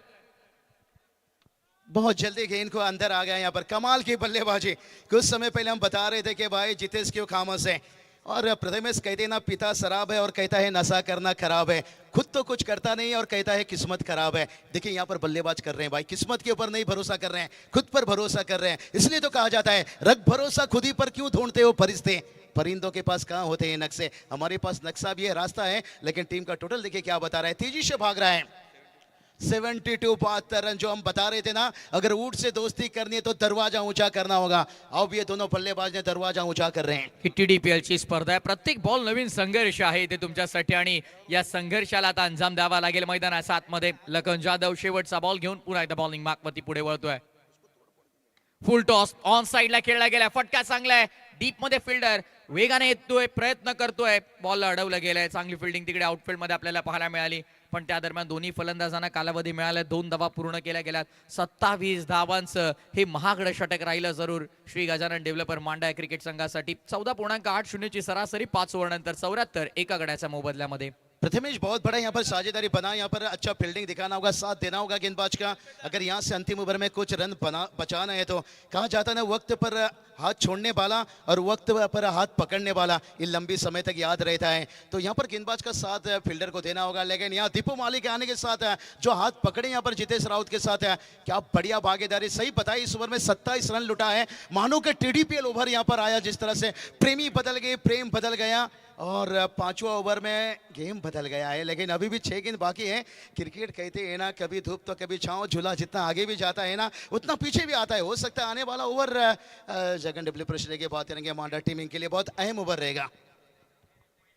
बहुत जल्दी गेंद को अंदर आ गया यहाँ पर, कमाल की बल्लेबाजी. कुछ समय पहले हम बता रहे थे कि भाई जितेश क्यों खामोश है, और प्रथमेश कहते ना पिता शराब है और कहता है नशा करना खराब है, खुद तो कुछ करता नहीं और कहता है किस्मत खराब है. देखिए यहाँ पर बल्लेबाज कर रहे हैं भाई, किस्मत के ऊपर नहीं भरोसा कर रहे हैं, खुद पर भरोसा कर रहे हैं. इसलिए तो कहा जाता है रख भरोसा खुद ही पर क्यों ढूंढते हो फरिश्ते, परिंदों के पास कहाँ होते हैं नक्शे. हमारे पास नक्शा भी है, रास्ता है, लेकिन टीम का टोटल देखिए क्या बता रहा है, तेजी से भाग रहा है. 72 72 रन जो हम बता रहे थे ना, अगर ऊट से दोस्ती करनी है तो दरवाजा ऊंचा करना होगा. अब ये दोनों बल्लेबाज ने दरवाजा ऊंचा कर रहे हैं. ही TDPL ची स्पर्धा आहे. प्रत्येक बॉल नवीन संघर्ष आहे इथे तुमच्यासाठी आणि या संघर्षाला आता अंजाम द्यावा लागेल. मैदानाच्या आतमध्ये लखन जाधव शेवटचा बॉल घेऊन पुन्हा एकदा बॉलिंग मार्कवरती पुढे वळतोय. फुल टॉस ऑन साइडला खेळला गेलाय, फटका चांगला आहे. डीप मध्ये फिल्डर वेगाने येतोय, प्रयत्न करतोय, बॉल अडवलं गेलंय. चांगली फिल्डिंग तिकडे आउटफील्ड मध्ये आपल्याला पाहायला मिळाली, पण त्या दरम्यान दोन्ही फलंदाजांना कालावधी मिळाला. 2 धावा पूर्ण केल्या गेल्यात. 27 धावांचं हे महागडं षटक राहिलं जरूर श्री गजानन डेव्हलपर मांडा क्रिकेट संघासाठी. 14.80 ची सरासरी 5 ओव्हरनंतर 74 एका गड्याच्या मोबदल्यामध्ये. प्रथमेश बहुत बड़ा यहाँ पर साझेदारी बना, यहाँ पर अच्छा फील्डिंग दिखाना होगा, साथ देना होगा गेंदबाज का. अगर यहाँ से अंतिम ओवर में कुछ रन बचाना है तो कहा जाता है ना वक्त पर हाथ छोड़ने वाला और वक्त पर हाथ पकड़ने वाला ये लंबी समय तक याद रहता है. तो यहाँ पर गेंदबाज का साथ फील्डर को देना होगा. लेकिन यहाँ दीपू माली के आने के साथ जो हाथ पकड़े यहाँ पर जितेश राउत के साथ क्या बढ़िया भागीदारी. सही बताई, इस ओवर में 27 रन लुटा है. मानो कि TDPL ओवर यहाँ पर आया, जिस तरह से प्रेमी बदल गए, प्रेम बदल गया और 5वां ओवर में गेम बदल गया है. लेकिन अभी भी 6 गेंद बाकी है. क्रिकेट कहते हैं ना कभी धूप तो कभी छांव, झूला जितना आगे भी जाता है ना उतना पीछे भी आता है. हो सकता है आने वाला ओवर जगन डेवलपर की बात करेंगे मांडा टीमिंग के लिए बहुत अहम ओवर रहेगा.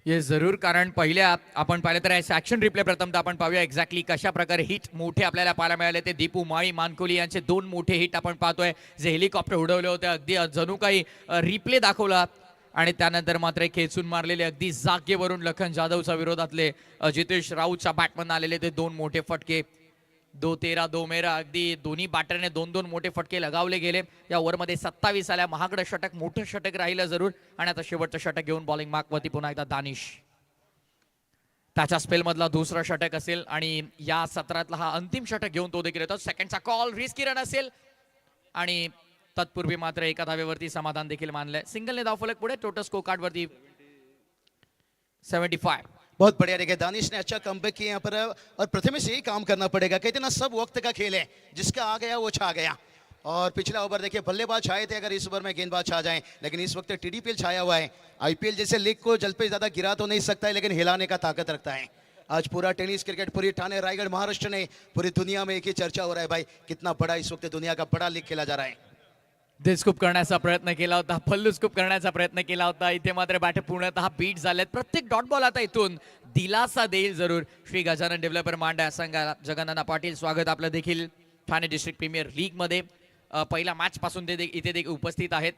ये जरूर, कारण पहिल्या आपण पाहिलं तर ॲक्शन रिप्ले प्रथमतः आपण पाहूया एक्झॅक्टली कशा प्रकारे हिट मोठे आपल्याला पाहायला मिळाले. ते दीपू माळी मानकोली यांचे 2 मोठे हिट आपण पाहतोय, जे हेलिकॉप्टर उडवले होते. अगदी जणू काही रिप्ले दाखवला आणि त्यानंतर मात्र खेचून मारलेले अगदी जागेवरून लखन जाधवच्या विरोधातले जितेश राऊतच्या बॅटमन आलेले ते 2 मोठे फटके. 2-13 2 मेरा, अगदी दोन्ही बॅटरने 2-2 मोठे फटके लगावले गेले. या ओव्हरमध्ये 27 आल्या. महागडं षटक, मोठं षटक राहिलं जरूर. आणि आता शेवटचं षटक घेऊन बॉलिंग मार्कवरती पुन्हा एकदा दानिश. त्याच्या स्पेलमधला दुसरा षटक असेल आणि या सत्रातला हा अंतिम षटक घेऊन तो देखील येतो. सेकंडचा कॉल, रिस्की रन असेल आणि तत्पूर्वी मात्र एका धावेवरती समाधान देखील मानलंय. सिंगलने धावफलक पुढे. टोटल स्कोर कार्ड वरती 75. बहुत बढ़िया देखिए दानिश ने अच्छा कमबैक किया यहाँ पर, और प्रथमेश से ही काम करना पड़ेगा. कहते ना सब वक्त का खेल है, जिसका आ गया वो छा गया. और पिछला ओवर देखिए बल्लेबाज छाए थे, अगर इस ओवर में गेंदबाज छा जाए, लेकिन इस वक्त TDPL छाया हुआ है. IPL जैसे लीग को जल पे ज्यादा गिरा तो नहीं सकता है, लेकिन हिलाने का ताकत रखता है. आज पूरा टेनिस क्रिकेट, पूरी ठाणे रायगढ़ महाराष्ट्र ने, पूरी दुनिया में एक ही चर्चा हो रहा है भाई, कितना बड़ा इस वक्त दुनिया का बड़ा लीग खेला जा रहा है. दिलस्कूप करण्याचा प्रयत्न केला होता, फल्लूस्कूप करण्याचा प्रयत्न केला होता. इथे मात्र बॅटर पूर्णतः बीट झालेत. प्रत्येक डॉट बॉल आता इथून दिलासा देईल जरूर श्री गजानन डेव्हलपर मांडा संघाला. जगन्नाथ पाटील स्वागत आपलं देखील ठाणे डिस्ट्रिक्ट प्रीमियर लीग मध्ये. पहिला मॅच पासून ते इथे देखील उपस्थित आहेत.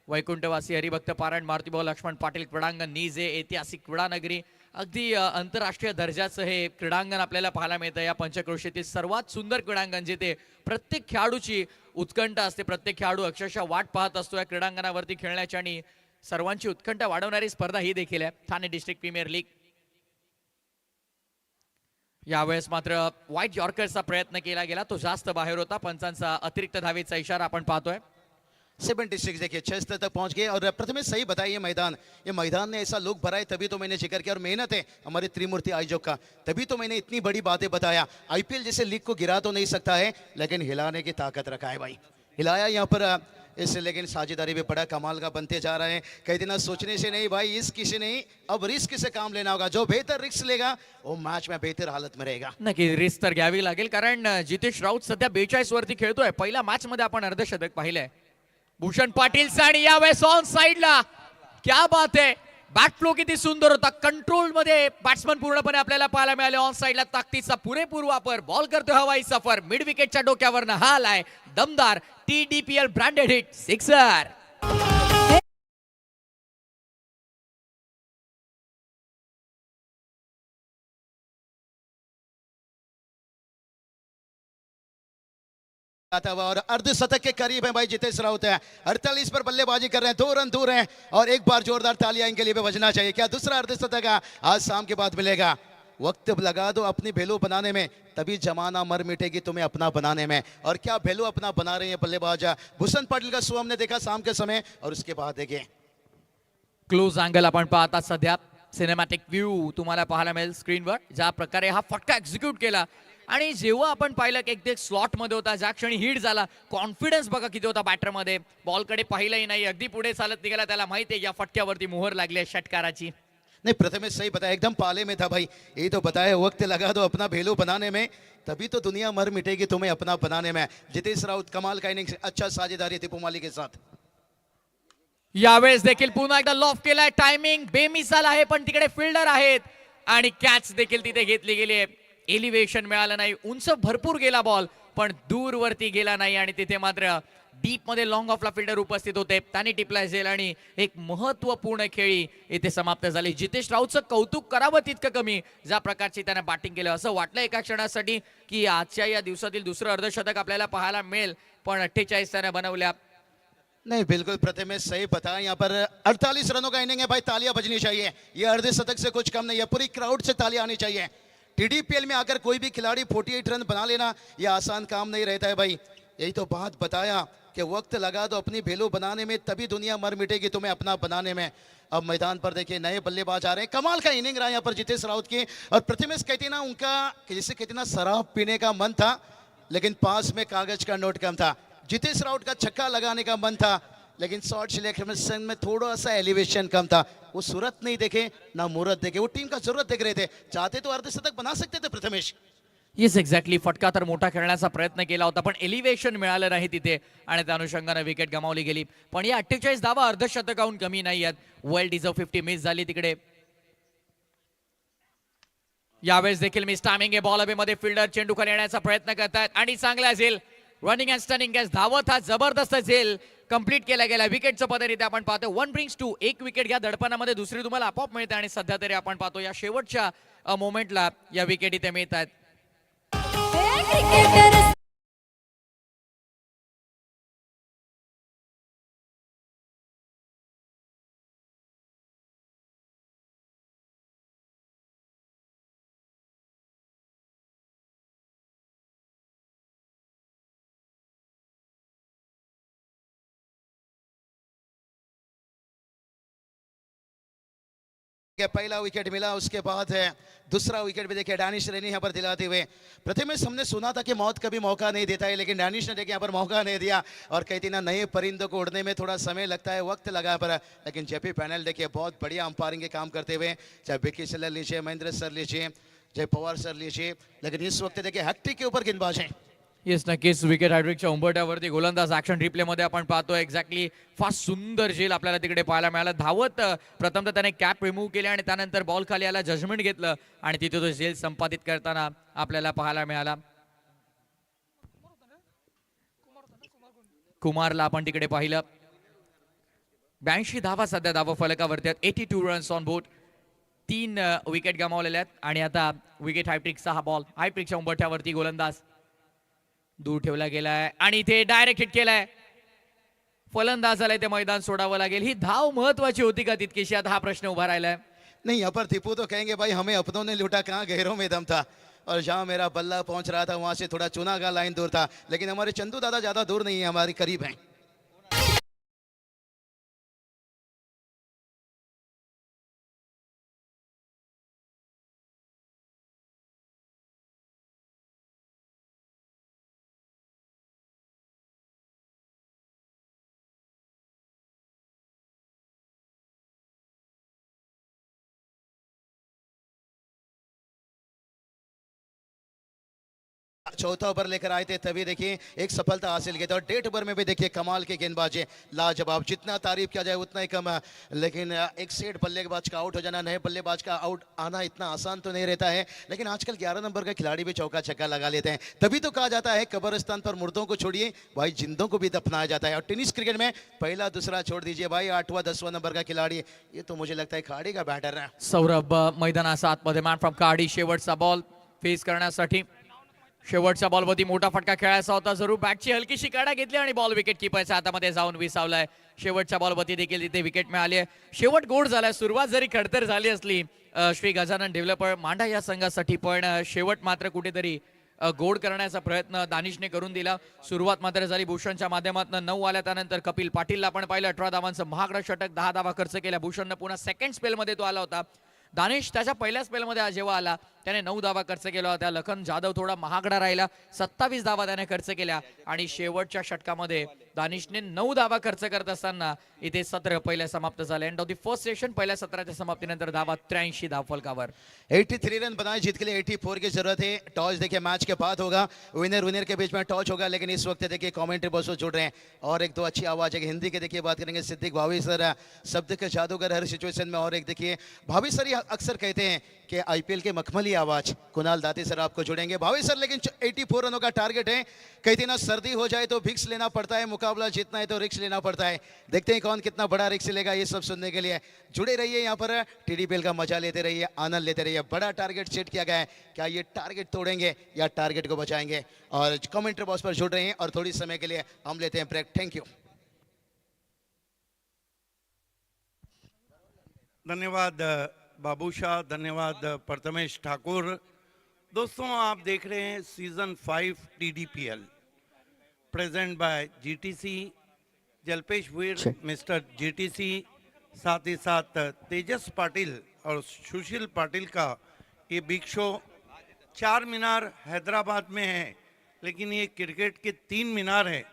वैकुंठवासी हरिभक्त पारायण मारुतीभाऊ लक्ष्मण पाटील क्रीडांगण निजे, ऐतिहासिक क्रीडानगरी. अगदी आंतरराष्ट्रीय दर्जाचं हे क्रीडांगण आपल्याला पाहायला मिळतं. या पंचक्रोशीतील सर्वात सुंदर क्रीडांगण, जिथे प्रत्येक खेळाडूची उत्कंठा असते. प्रत्येक खेळाडू अक्षरशः वाट पाहत असतो या क्रीडांगणावरती खेळण्याची, आणि सर्वांची उत्कंठा वाढवणारी स्पर्धा ही देखील आहे ठाणे डिस्ट्रिक्ट प्रीमियर लीग. यावेळेस मात्र व्हाईट यॉर्करचा प्रयत्न केला गेला, तो जास्त बाहेर होता. पंचांचा अतिरिक्त धावेचा इशारा आपण पाहतोय. 76 देखिए 6 स्तर तक पहुंच गए. और प्रथमेश सही बताइए, ये मैदान ने ऐसा लुक भरा है, तभी तो मैंने जिक्र किया, और मेहनत है हमारे त्रिमूर्ति आयोजक का, तभी तो मैंने इतनी बड़ी बातें बताया. IPL जैसे लीग को गिरा तो नहीं सकता है, लेकिन हिलाने की ताकत रखा है भाई. हिलाया यहाँ पर इससे, लेकिन साझेदारी भी बड़ा कमाल का बनते जा रहा है. कई दिन सोचने से नहीं भाई, इस किसी नहीं, अब रिस्क से काम लेना होगा. जो बेहतर रिस्क लेगा वो मैच में बेहतर हालत में रहेगा. नक्की रिस्क तर घ्यावी लागेल, कारण जितेश राऊत सध्या 42 वरती खेळतोय. पहिल्या मॅच मध्ये आपण अर्धशतक पाहिलंय. भूषण पाटील आणि यावेळेस ऑन साइडला क्या बात आहे. बॅट फ्लो किती सुंदर होता. कंट्रोल मध्ये बॅट्समन पूर्णपणे आपल्याला पाहायला मिळाले. ऑन साइडला ताकदीचा पुरेपूर वापर. बॉल करतोय हवाई सफर. मिड विकेटच्या डोक्यावरनं हा आलाय दमदार TDPL ब्रँडेड हिट सिक्सर. आता हुआ और अर्धशतक के करीब है भाई जितेश राउत है. 48 पर बल्लेबाजी कर रहे हैं, 2 रन दूर हैं और एक बार जोरदार तालियां इनके लिए भी बजना चाहिए. क्या दूसरा अर्धशतक आज शाम के बाद मिलेगा? वक्त लगा दो अपनी भेलू बनाने में, तभी जमाना मर मिटेगी तुम्हें अपना बनाने में. और क्या भेलू अपना बना रहे हैं बल्लेबाज भूषण पाटिल का शो हमने देखा शाम के समय. और उसके बाद देखिए क्लोज अँगल आपण पाहता सध्या. सिनेमॅटिक व्ह्यू तुम्हाला पाहायला मिळेल स्क्रीनवर. ज्या प्रकारे हा फटका एक्झिक्यूट केला आणि जेव्हा आपण पाहिलं की एक स्लॉट मध्ये होता, ज्या क्षणी हिट झाला, कॉन्फिडन्स बघा किती होता बॅटरमध्ये. बॉलकडे पाहिलंही नाही, अगदी पुढे चालत निघाला. त्याला माहिती आहे या फटक्यावरती मोहर लागली आहे षटकाराची. नहीं, प्रथमेश सही बताया, एकदम पाले में था भाई. यही तो बताया, वक्त लगा दो अपना भेलू बनाने में, तभी तो दुनिया मर मिटेगी तुम्हें अपना बनाने में. जितेश राउत कमाल का इनिंग्स, अच्छा साझेदारी थी पुमाली के साथ. यावेळेस देखील पुन्हा एकदा लॉफ केलाय. टायमिंग बेमिसाल आहे, पण तिकडे फिल्डर आहेत आणि कॅच देखील तिथे घेतली गेली आहे. एलिव्हेशन मिळालं नाही. उंच भरपूर गेला बॉल, पण दूरवरती गेला नाही आणि तिथे मात्र डीप मध्ये लॉंग ऑफला फिल्डर उपस्थित होते. त्याने टिपला असेल आणि एक महत्वपूर्ण खेळी इथे समाप्त झाली. जितेश राऊतचं कौतुक करावं तितकं कमी, ज्या प्रकारची त्याने बॅटिंग केलं. असं वाटलं एका क्षणासाठी की आजच्या या दिवसातील दुसरं अर्धशतक आपल्याला पाहायला मिळेल, पण 48 त्याने बनवल्या. नहीं, बिल्कुल प्रथमेश सही बताया. यहाँ पर 48 रनों का इनिंग है भाई, तालियां बजनी चाहिए. ये अर्धशतक से कुछ कम नहीं है, पूरी क्राउड से तालियां आनी चाहिए. TDPL में आकर कोई भी खिलाड़ी 48 रन बना लेना ये आसान काम नहीं रहता है भाई. यही तो बात बताया कि वक्त लगा दो अपनी भेलू बनाने में, तभी दुनिया मर मिटेगी तुम्हें अपना बनाने में. अब मैदान पर देखिए नए बल्लेबाज आ रहे हैं. कमाल का इनिंग रहा यहाँ पर जितेश राउत की. और प्रथमेश कहते ना उनका जैसे कहते ना शराब पीने का मन था, लेकिन पास में कागज का नोट कम था. जितेश राउत का छक्का लगाने का मन था, लेकिन शॉट सिलेक्शन में थोड़ा सा एलिवेशन कम था. वो सूरत नहीं देखे ना मुहूर्त देखे, वो टीम का जरूरत देख रहे थे. चाहते तो अर्धशतक बना सकते थे प्रथमेश. Yes exactly. फटका तर मोठा खेळण्याचा प्रयत्न केला होता, पण एलिव्हेशन मिळालं नाही तिथे आणि त्या अनुषंगाने विकेट गमावली गेली. पण या 48 धावा अर्धशतकाहून कमी नाही आहेत. वेल डिझर्व 50 मिस झाली तिकडे. यावेळेस देखील मिस टायमिंग आहे. बॉल हवेमध्ये फिल्डर चेंडू खाली येण्याचा प्रयत्न करतात आणि चांगला झेल रनिंग अँड स्टनिंग कॅच. धावत हा जबरदस्त झेल कंप्लीट केला गेला. विकेटचं पदरीत आपण पाहतो 1 brings 2. एक विकेट घ्या दडपणामध्ये, दुसरी तुम्हाला आपोआप मिळते आणि सध्या तरी आपण पाहतो या शेवटच्या मोमेंटला या विकेट इथे मिळत आहेत. पहला विकेट मिला, उसके बाद है दूसरा विकेट भी देखिए डैनिश रेनी यहाँ पर दिलाते हुए. प्रथमेश हमने सुना था कि मौत कभी मौका नहीं देता है, लेकिन डैनिश ने देखिए यहाँ पर मौका नहीं दिया. और कहती ना नए परिंदों को उड़ने में थोड़ा समय लगता है, वक्त लगा पर, लेकिन जेपी पैनल देखिए बहुत बढ़िया अंपायरिंग के काम करते हुए, चाहे विकी सर लीजिए, महेंद्र सर लीजिए, जय पवार सर लीजिए, लेकिन इस वक्त देखिए हैट्रिक के ऊपर गेंदबाज हैं. येस नक्कीच. विकेट हॅट्रिकच्या उंबरठ्यावरती गोलंदाज ऍक्शन रिप्ले मध्ये आपण पाहतो. एक्झॅक्टली फास्ट सुंदर झेल आपल्याला तिकडे पाहायला मिळाला. धावत प्रथमतः त्याने कॅप रिमूव्ह केली आणि त्यानंतर बॉल खाली आला, जजमेंट घेतलं आणि तिथे तो झेल संपादित करताना आपल्याला पाहायला मिळाला. कुमारला आपण तिकडे पाहिलं. 82 धावा सध्या धावा फलकावरती आहेत. 82 रन्स ऑन बोर्ड. 3 विकेट गमावलेल्या आहेत आणि आता विकेट हॅट्रिकचा हा बॉल हॅट्रिकच्या उंबरठ्यावरती गोलंदाज दूर ठेवला गेलाय आणि इथे डायरेक्ट हिट केलाय. फलंदाजाला इथे मैदान सोडावं लागेल. ही धाव महत्वाची होती का तितकीशी, आता हा प्रश्न उभा राहिलाय. नहीं, यहाँ पर दीपू तो कहेंगे भाई हमें अपनों ने लूटा, कहाँ गहरों में दम था. और जहाँ मेरा बल्ला पहुंच रहा था वहां से थोड़ा चुना का लाइन दूर था, लेकिन हमारे चंदू दादा ज्यादा दूर नहीं है, हमारे करीब हैं. चौथा ओवर लेकर आए थे तभी देखिए एक सफलता हासिल की थी और डेढ़ ओवर में भी देखिए कमाल के गेंदबाजी लाजवाब, जितना तारीफ किया जाए उतना ही कम है। लेकिन एक सेट बल्लेबाज का आउट हो जाना, नए बल्लेबाज का आउट आना इतना आसान तो नहीं रहता है, लेकिन आजकल 11 नंबर का खिलाड़ी भी चौका छक्का लगा लेते हैं। तभी तो कहा जाता है कब्रिस्तान पर मुर्दों को छोड़िए भाई, जिंदों को भी दफनाया जाता है। और टेनिस क्रिकेट में पहला दूसरा छोड़ दीजिए भाई, 8वां 10वां नंबर का खिलाड़ी ये तो मुझे लगता है खाड़ी का बैटर है। सौरभ मैदानाच्या आतमध्ये मॅन फ्रॉम काडी शेवटचा बॉल फेस करण्यासाठी शेवटच्या बॉलवरती मोठा फटका खेळायचा होता, जरूर बॅटची हलकीशी काढा घेतली आणि बॉल विकेट किपरच्या हातामध्ये जाऊन विसावलाय। शेवटच्या बॉलवरती देखील तिथे विकेट मिळाली आहे, शेवट गोड झालाय। सुरुवात जरी खडतर झाली असली श्री गजानन डेव्हलपर मांडा या संघासाठी, पण शेवट मात्र कुठेतरी गोड करण्याचा प्रयत्न दानिशने करून दिला। सुरुवात मात्र झाली भूषणच्या माध्यमातून 9 आल्या, त्यानंतर कपिल पाटीलला आपण पाहिलं 18 धावांचं महागडं षटक, 10 धावा खर्च केल्या भूषणनं। पुन्हा सेकंड स्पेलमध्ये तो आला होता। दानिश त्याच्या पहिल्या स्पेलमध्ये जेव्हा आला त्याने 9 धावा खर्च केला होता। लखन जाधव थोडा महागडा राहिला, 27 धावा त्याने खर्च केल्या आणि शेवटच्या षटकामध्ये दानिशने 9 धावा खर्च करत असताना इथे सत्र पहिल्या समाप्त झाले। End of the first session, पहिल्या सत्राच्या समाप्तीनंतर धावा 83 धावफलकावर। 83 रन बनाए, जीत के लिए 84 की जरूरत है। टॉस देखिए मैच के बाद होगा, विनर के बीच में टॉस होगा, लेकिन इस वक्त देखिए कमेंट्री बॉक्स जुड़ रहे हैं और एक दो अच्छी आवाज है। हिंदी के देखिए बात करेंगे सिद्दीक भावी सर, शब्द के जादूगर हर सिचुएशन में। और एक देखिए भावी सर अक्सर कहते हैं कि आईपीएल के मखमली आवाज कुणाल दाती सर आपको जुड़ेंगे। भावी सर लेकिन 84 रनों का टारगेट है, कहते ना सर्दी हो जाए तो विक्स लेना पड़ता है, मुकाबला जीतना है तो रिक्स लेना पड़ता है। देखते हैं कौन कितना बड़ा रिक्स लेगा, ये सब सुनने के लिए जुड़े रहिए यहाँ पर। टीडीपीएल का मजा लेते रहिए, आनंद लेते रहिए। बड़ा टारगेट सेट किया गया है, क्या ये टारगेट तोड़ेंगे या टारगेट को बचाएंगे? और कमेंट्री बॉक्स पर जुड़ रहे हैं और थोड़ी समय के लिए हम लेते हैं ब्रेक। Thank you. धन्यवाद बाबूशाह, धन्यवाद प्रथमेश ठाकुर। दोस्तों आप देख रहे हैं season 5 TDPL present by GTC, Jalpesh Veer mister GTC, साथ ही साथ तेजस पाटिल और सुशील पाटिल का ये बिग शो। 4 मीनार हैदराबाद में है, लेकिन ये क्रिकेट के 3 मीनार हैं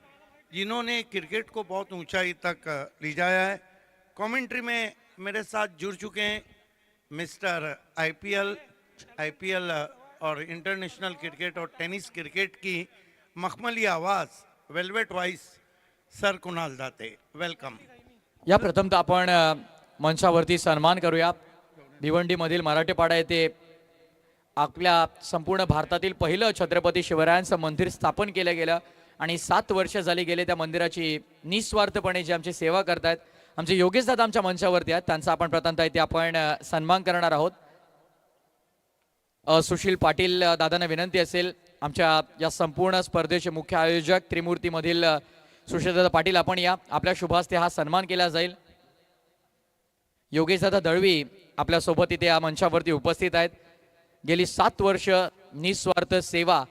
जिन्होंने क्रिकेट को बहुत ऊंचाई तक ले जाया है। कमेंट्री में मेरे साथ जुड़ चुके हैं मिस्टर आईपीएल और इंटरनेशनल क्रिकेट और टेनिस क्रिकेट की मखमली आवाज velvet voice sir Kunal Date, welcome. या प्रथमतः आपण मंचावरती सन्मान करूया। भिवंडी मधील मराठेपाडा येथे आपल्या संपूर्ण भारतातील पहिलं छत्रपती शिवरायांचं मंदिर स्थापन केलं गेलं आणि 7 वर्ष झाली गेले त्या मंदिराची निस्वार्थपणे जे आमची सेवा करतायत आमचे योगेश दादा आमच्या मंचावरती आहेत, त्यांचा आपण प्रथमतः इथे आपण सन्मान करणार आहोत। सुशील पाटील दादांना विनंती असेल, आमच्या या संपूर्ण स्पर्धेचे मुख्य आयोजक त्रिमूर्ती मधील सुशीलदादा पाटील आपण या, आपल्या शुभ हस्ते हा सन्मान केला जाईल। योगेश दादा दळवी आपल्या सोबत इथे या मंचावरती उपस्थित आहेत। गेली 7 वर्ष निस्वार्थ सेवा,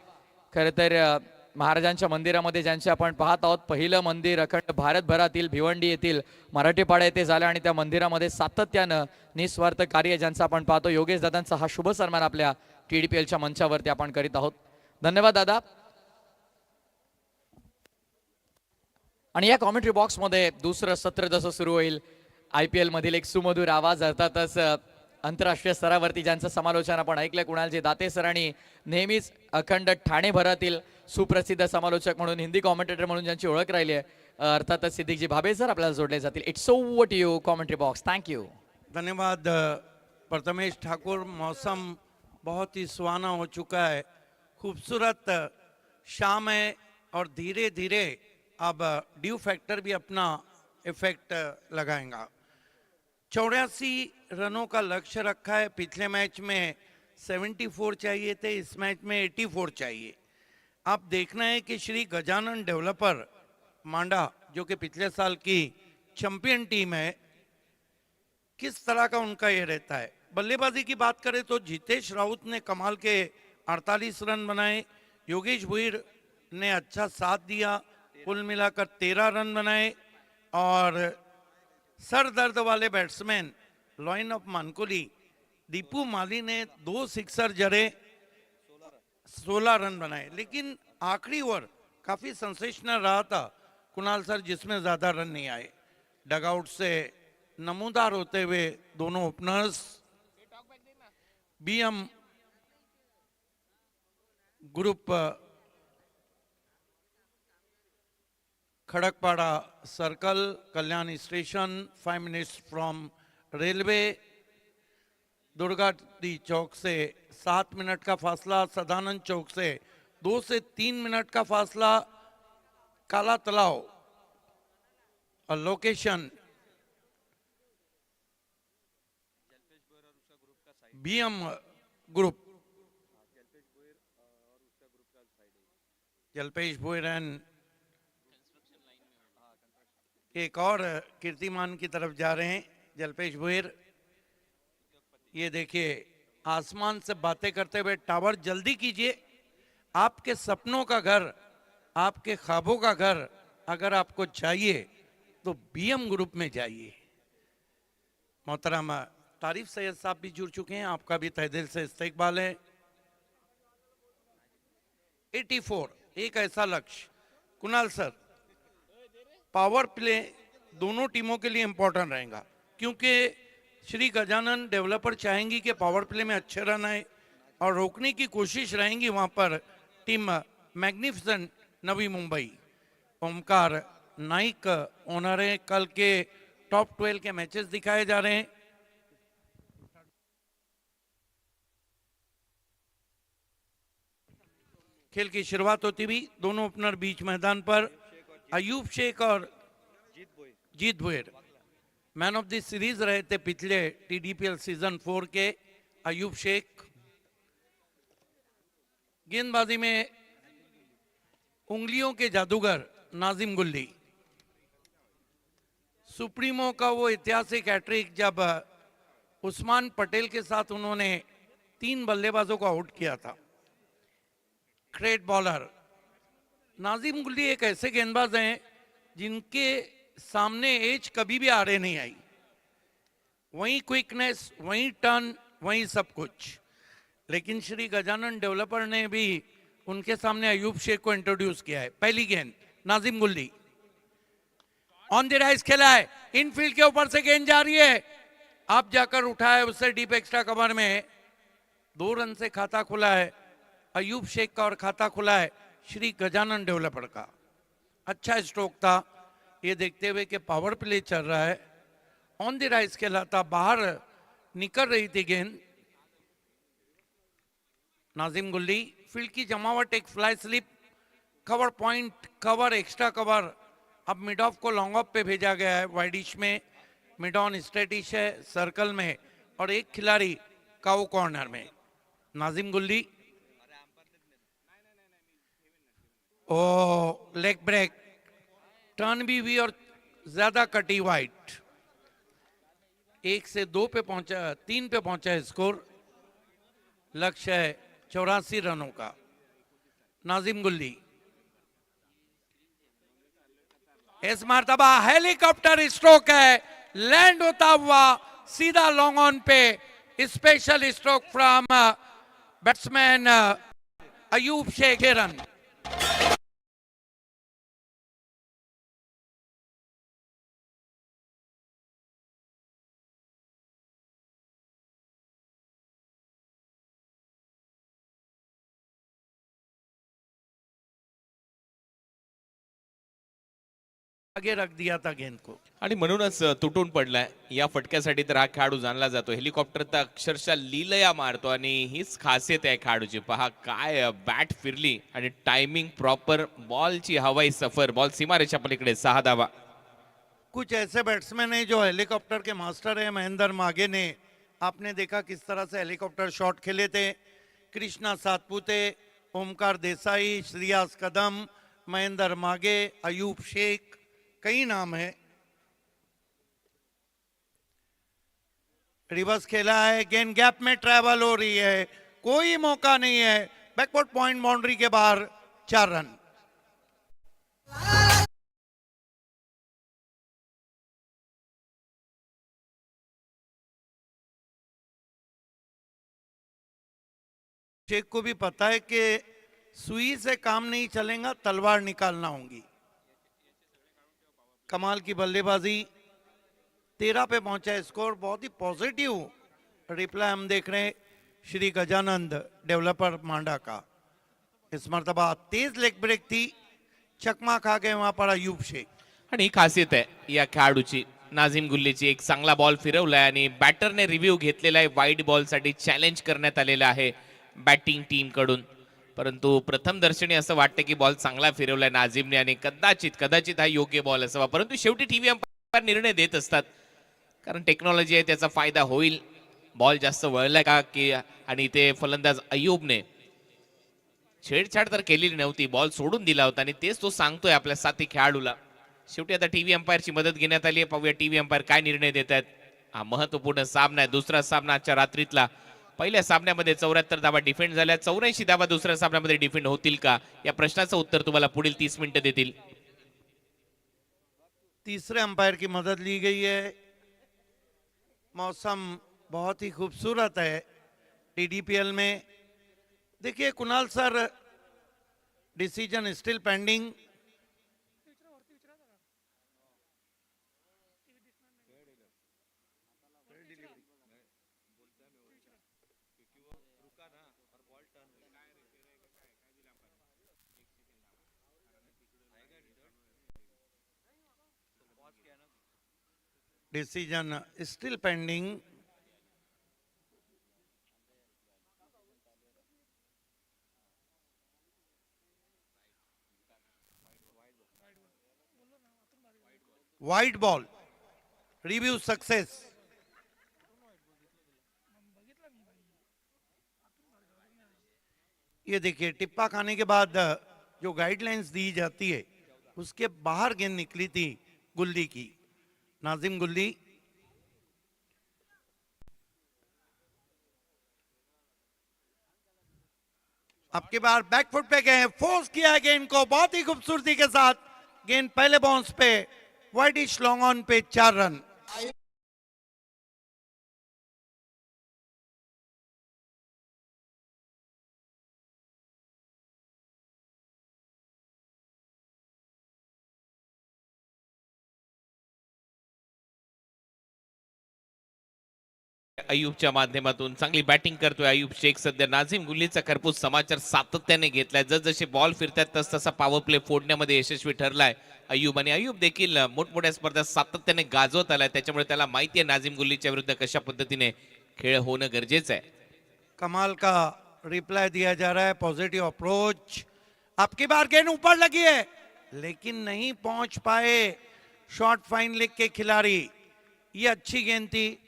खरं तर महाराजांच्या मंदिरामध्ये ज्यांचे आपण पाहत आहोत, पहिलं मंदिर अखंड भारतभरातील भिवंडी येथील मराठेपाडा येथे झालं आणि त्या मंदिरामध्ये सातत्यानं निस्वार्थ कार्य ज्यांचं आपण पाहतो, योगेश दादांचा हा शुभ सन्मान आपल्या टीडीपीएलच्या मंचावरती आपण करीत आहोत। धन्यवाद दादा। आणि या कॉमेंट्री बॉक्स मध्ये दुसरं सत्र जसं सुरू होईल, आयपीएल मधील एक सुमधुर आवाज, अर्थातच आंतरराष्ट्रीय स्तरावरती ज्यांचं समालोचन आपण ऐकलं कुणालजी दाते सरांनी, नेहमीच अखंड ठाणे भरातील सुप्रसिद्ध समालोचक म्हणून, हिंदी कॉमेंटेटर म्हणून ज्यांची ओळख राहिली आहे, अर्थातच सिद्दीकजी भाबे सर आपल्याला जोडले जातील। It's over to you commentary box, thank you. धन्यवाद प्रथमेश ठाकुर। मौसम बहुत ही सुहाना हो चुका है, खूबसूरत शाम है और धीरे धीरे अब ड्यू फैक्टर भी अपना इफेक्ट लगाएगा। 84 रनों का लक्ष्य रखा है। पिछले मैच में 74 चाहिए थे, इस मैच में 84 चाहिए। अब देखना है कि श्री गजानन डेवलपर मांडा, जो कि पिछले साल की चैंपियन टीम है, किस तरह का उनका ये रहता है। बल्लेबाजी की बात करें तो जितेश राउत ने कमाल के 48 रन बनाए, योगेश भुईर ने अच्छा साथ दिया, कुल मिलाकर 13 रन बनाए। और सर दर्द वाले बैट्समैन लॉइन ऑफ मानकुली दीपू माली ने 2 सिक्सर जड़े, 16 रन बनाए। लेकिन आखिरी ओवर काफी सेंसेशनल रहा था कुणाल सर, जिसमें ज्यादा रन नहीं आए। डगआउट से नमूदार होते हुए दोनों openers BM group Khadakpada circle, Kalyan station, 5 minutes from railway. Durgavati Chowk से 7 मिनट का फासला, सदानंद चौक से 2 से 3 मिनट का फासला, काला तालाब और location BM group, Jalpesh Bhoyar and एक और कीर्तिमान की तरफ जा रहे हैं जल्पेश भोयर। ये देखिए आसमान से बातें करते हुए टावर, जल्दी कीजिए। आपके सपनों का घर, आपके ख्वाबों का घर अगर आपको चाहिए तो बीएम ग्रुप में जाइए। मोहतरम तारिफ सैयद साहब भी जुड़ चुके हैं, आपका भी तहे दिल से इस्तकबाल है। 84 एक ऐसा लक्ष्य। कुणाल सर, पावर प्ले दोनों टीमों के लिए इंपॉर्टेंट रहेगा, क्योंकि श्री गजानन डेवलपर चाहेंगी कि पावर प्ले में अच्छे रन आए और रोकने की कोशिश रहेंगी वहां पर team magnificent Navi Mumbai. Omkar Naik owner है। कल के टॉप 12 के मैचेस दिखाए जा रहे हैं। खेल की शुरुआत होती हुई दोनों ओपनर बीच मैदान पर, अयूब शेख और Jeet Bhoyar. Man of the series रहे थे पिछले टीडीपीएल सीजन 4 के अयूब शेख। गेंदबाजी में उंगलियों के जादूगर नाजिम गुल्ली। सुप्रीमो का वो ऐतिहासिक हैट्रिक जब उस्मान पटेल के साथ उन्होंने 3 बल्लेबाजों को आउट किया था। ग्रेट बॉलर नाजिम गुल्ली एक ऐसे गेंदबाज हैं जिनके सामने एज कभी भी आड़े नहीं आई। वहीं क्विकनेस, वहीं टर्न, वहीं सब कुछ। लेकिन श्री गजानन डेवलपर ने भी उनके सामने अयूब शेख को इंट्रोड्यूस किया है। पहली गेंद नाजिम गुल्ली ऑन द राइज खेला है, इनफील्ड के ऊपर से गेंद जा रही है, आप जाकर उठाए उससे डीप एक्स्ट्रा कवर में। 2 रन से खाता खुला है अयूब शेख का और खाता खुला है श्री गजानन डेवलपर का। अच्छा स्ट्रोक था, ये देखते हुए कि पावर प्ले चल रहा है। ऑन द राइज खेला था, बाहर निकल रही थी गेंद। नाजिम गुल्ली, फील्ड की जमावट, एक fly slip, cover point, cover, extra cover. अब मिड ऑफ को लॉन्ग ऑफ पे भेजा गया है। वाइडिश में मिड ऑन स्ट्रेटिश है सर्कल में, और एक खिलाड़ी काउ कॉर्नर में। नाजिम गुल्ली, ओ लेग ब्रेक, टर्न भी हुई और ज्यादा कटी वाइट। 1 से 2 पे पहुंचा, 3 पे पहुंचा है स्कोर। लक्ष्य है 84 रनों का। नाजिम गुल्ली, इस मर्तबा हेलीकॉप्टर स्ट्रोक है, लैंड होता हुआ सीधा लॉन्ग ऑन पे। Special stroke from batsman Ayub Shaikh. Run आगे रख दिया था गेंद को आणि म्हणूनच तुटून पडलाय। या फटक्यासाठी तर हा खेळाडू जाणला जातो। हेलिकॉप्टर तर अक्षरशः लीलया मारतो आणि हीच खासियत आहे खेळाडूची। पहा काय बॅट फिरली आणि टायमिंग प्रॉपर, बॉलची हवाई सफर, बॉल सीमारेषा पलीकडे 6 धावा। कुछ ऐसे बैट्समैन हैं जो हेलीकॉप्टर के मास्टर हैं। महेंद्र मागे ने, आपने देखा किस तरह से हेलीकॉप्टर शॉट खेले थे। कृष्णा सातपुते, ओमकार देसाई, श्रेयस कदम, महेंद्र मागे, अयूब शेख, कई नाम है। रिवर्स खेला है, गेंद गैप में ट्रैवल हो रही है, कोई मौका नहीं है। बैकवर्ड पॉइंट बाउंड्री के बाहर 4 रन। शेख को भी पता है कि सुई से काम नहीं चलेगा, तलवार निकालना होगी। कमाल की बल्लेबाजी, 13 पे पहुंचा है स्कोर। बहुत ही पॉजिटिव रिप्लाई हम देख रहे हैं श्री गजानंद डेवलपर मांडा का। इस मर्तबा तेज लेग ब्रेक थी, चकमा खा गए वहां पर अयूब शेख. आणि ही खासियत आहे या खेळाडूची. नाझीम गुल्लीची एक चांगला बॉल फिरवलाय आणि बॅटरने रिव्ह्यू घेतलेला आहे. वाईड बॉल साठी चॅलेंज करण्यात आलेलं आहे बॅटिंग टीम कडून. परंतु प्रथम दर्शनी असं वाटतं की बॉल चांगला फिरवलाय नाझीमने आणि कदाचित कदाचित हा योग्य बॉल असावा. परंतु शेवटी टीव्ही अंपायर निर्णय देत असतात कारण टेक्नॉलॉजी आहे, त्याचा फायदा होईल. बॉल जास्त वळलाय का की आणि ते फलंदाज अय्यूबने छेडछाड तर केलेली नव्हती, बॉल सोडून दिला होता आणि तेच तो सांगतोय आपल्या साथी खेळाडूला. शेवटी आता टीव्ही अंपायरची मदत घेण्यात आली आहे. पाहूया टीव्ही अंपायर काय निर्णय देत आहेत. हा महत्वपूर्ण सामना आहे, दुसरा सामना आजच्या रात्रीतला. पहिल्या सामन्यामध्ये 74 धावा डिफेंड झाल्या, 84 धावा दुसऱ्या सामन्यामध्ये डिफेंड होतील का या प्रश्नाचं उत्तर तुम्हाला पुढील 30 मिनिटं देतील. तीसरे अंपायर की मदद ली गई है. मौसम बहुत ही खूबसूरत है टीडीपीएल में. देखिए Kunal sir, decision still pending. Decision still pending. Wide ball, review success. ये देखिए टिप्पा खाने के बाद जो गाइडलाइंस दी जाती है उसके बाहर गेंद निकली थी गुल्ली की. नाजिम गुल्ली. आपके बार बैकफुट पे गए, फोर्स किया गेंद को बहुत ही खूबसूरती के साथ. गेंद पहले बाउंस पे वाइडिश लॉन्ग ऑन पे 4 रन. अय्यूबच्या माध्यमातून चांगली बॅटिंग करतोय अय्यूब शेख सध्या. नाझीम गुल्लीचा खरपूस समाचार सातत्याने घेतलाय. जसजसे बॉल फिरतात तसतसा पॉवर प्ले फोडण्यामध्ये यशस्वी ठरलाय अय्यूब. आणि अय्यूब देखील मोठमोठ्या स्पर्धा सातत्याने गाजवत आलाय, त्याच्यामुळे त्याला माहिती आहे नाझीम गुल्लीच्या विरुद्ध कशा पद्धतीने खेळ होणं गरजेचं आहे. कमाल का रिप्लाई दिया जा रहा है, पॉजिटिव अप्रोच. आपकी बार गेंद ऊपर लगी है लेकिन नहीं पहुंच पाए शॉर्ट फाइन लेग के खिलाड़ी. ये अच्छी गेंद थी,